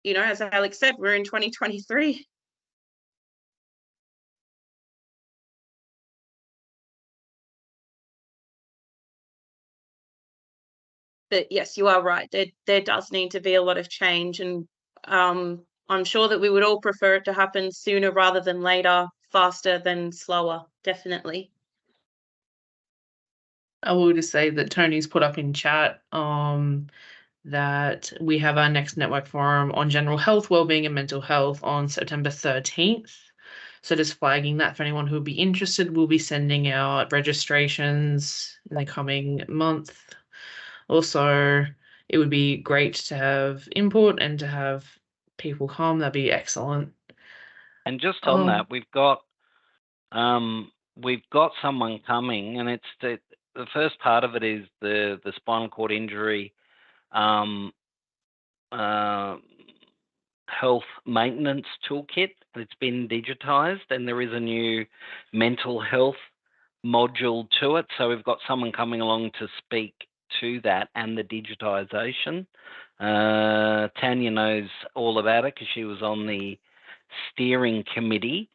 Speaker 3: As Alex said, we're in 2023. But yes, you are right. There does need to be a lot of change, and I'm sure that we would all prefer it to happen sooner rather than later, faster than slower, definitely.
Speaker 1: I will just say that Tony's put up in chat that we have our next network forum on general health, wellbeing, and mental health on September 13th. So just flagging that for anyone who would be interested. We'll be sending out registrations in the coming month. Also, it would be great to have input and to have people come. That'd be excellent.
Speaker 2: And just on that, we've got someone coming, and it's the first part of it is the spinal cord injury health maintenance toolkit. It's been digitized, and there is a new mental health module to it. So we've got someone coming along to speak to that and the digitization. Tanya knows all about it because she was on the steering committee.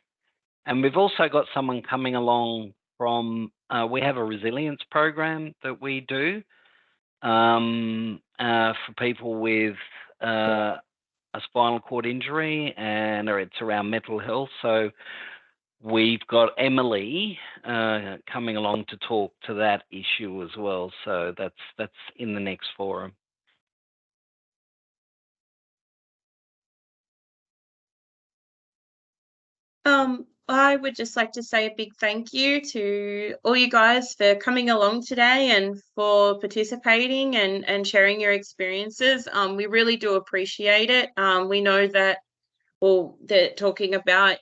Speaker 2: And we've also got someone coming along from, we have a resilience program that we do for people with a spinal cord injury, and it's around mental health. So we've got Emily coming along to talk to that issue as well. So that's in the next forum.
Speaker 3: I would just like to say a big thank you to all you guys for coming along today and for participating and sharing your experiences. We really do appreciate it. We know that talking about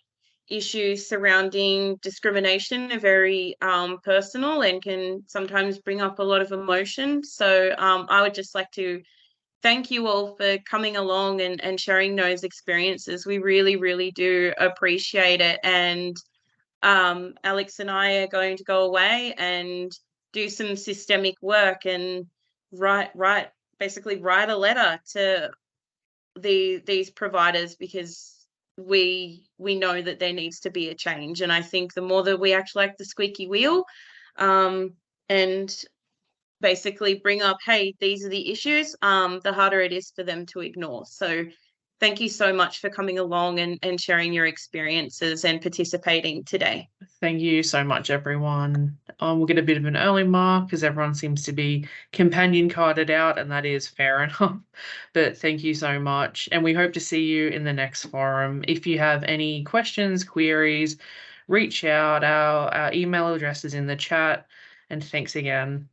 Speaker 3: issues surrounding discrimination are very personal and can sometimes bring up a lot of emotion. So I would just like to thank you all for coming along and sharing those experiences. We really, really do appreciate it. And Alex and I are going to go away and do some systemic work and basically write a letter to these providers, because we know that there needs to be a change. And I think the more that we act like the squeaky wheel, and basically bring up, hey, these are the issues, the harder it is for them to ignore. So thank you so much for coming along and sharing your experiences and participating today.
Speaker 1: Thank you so much, everyone. We'll get a bit of an early mark because everyone seems to be companion carded out, and that is fair enough. But thank you so much. And we hope to see you in the next forum. If you have any questions, queries, reach out. Our email address is in the chat. And thanks again.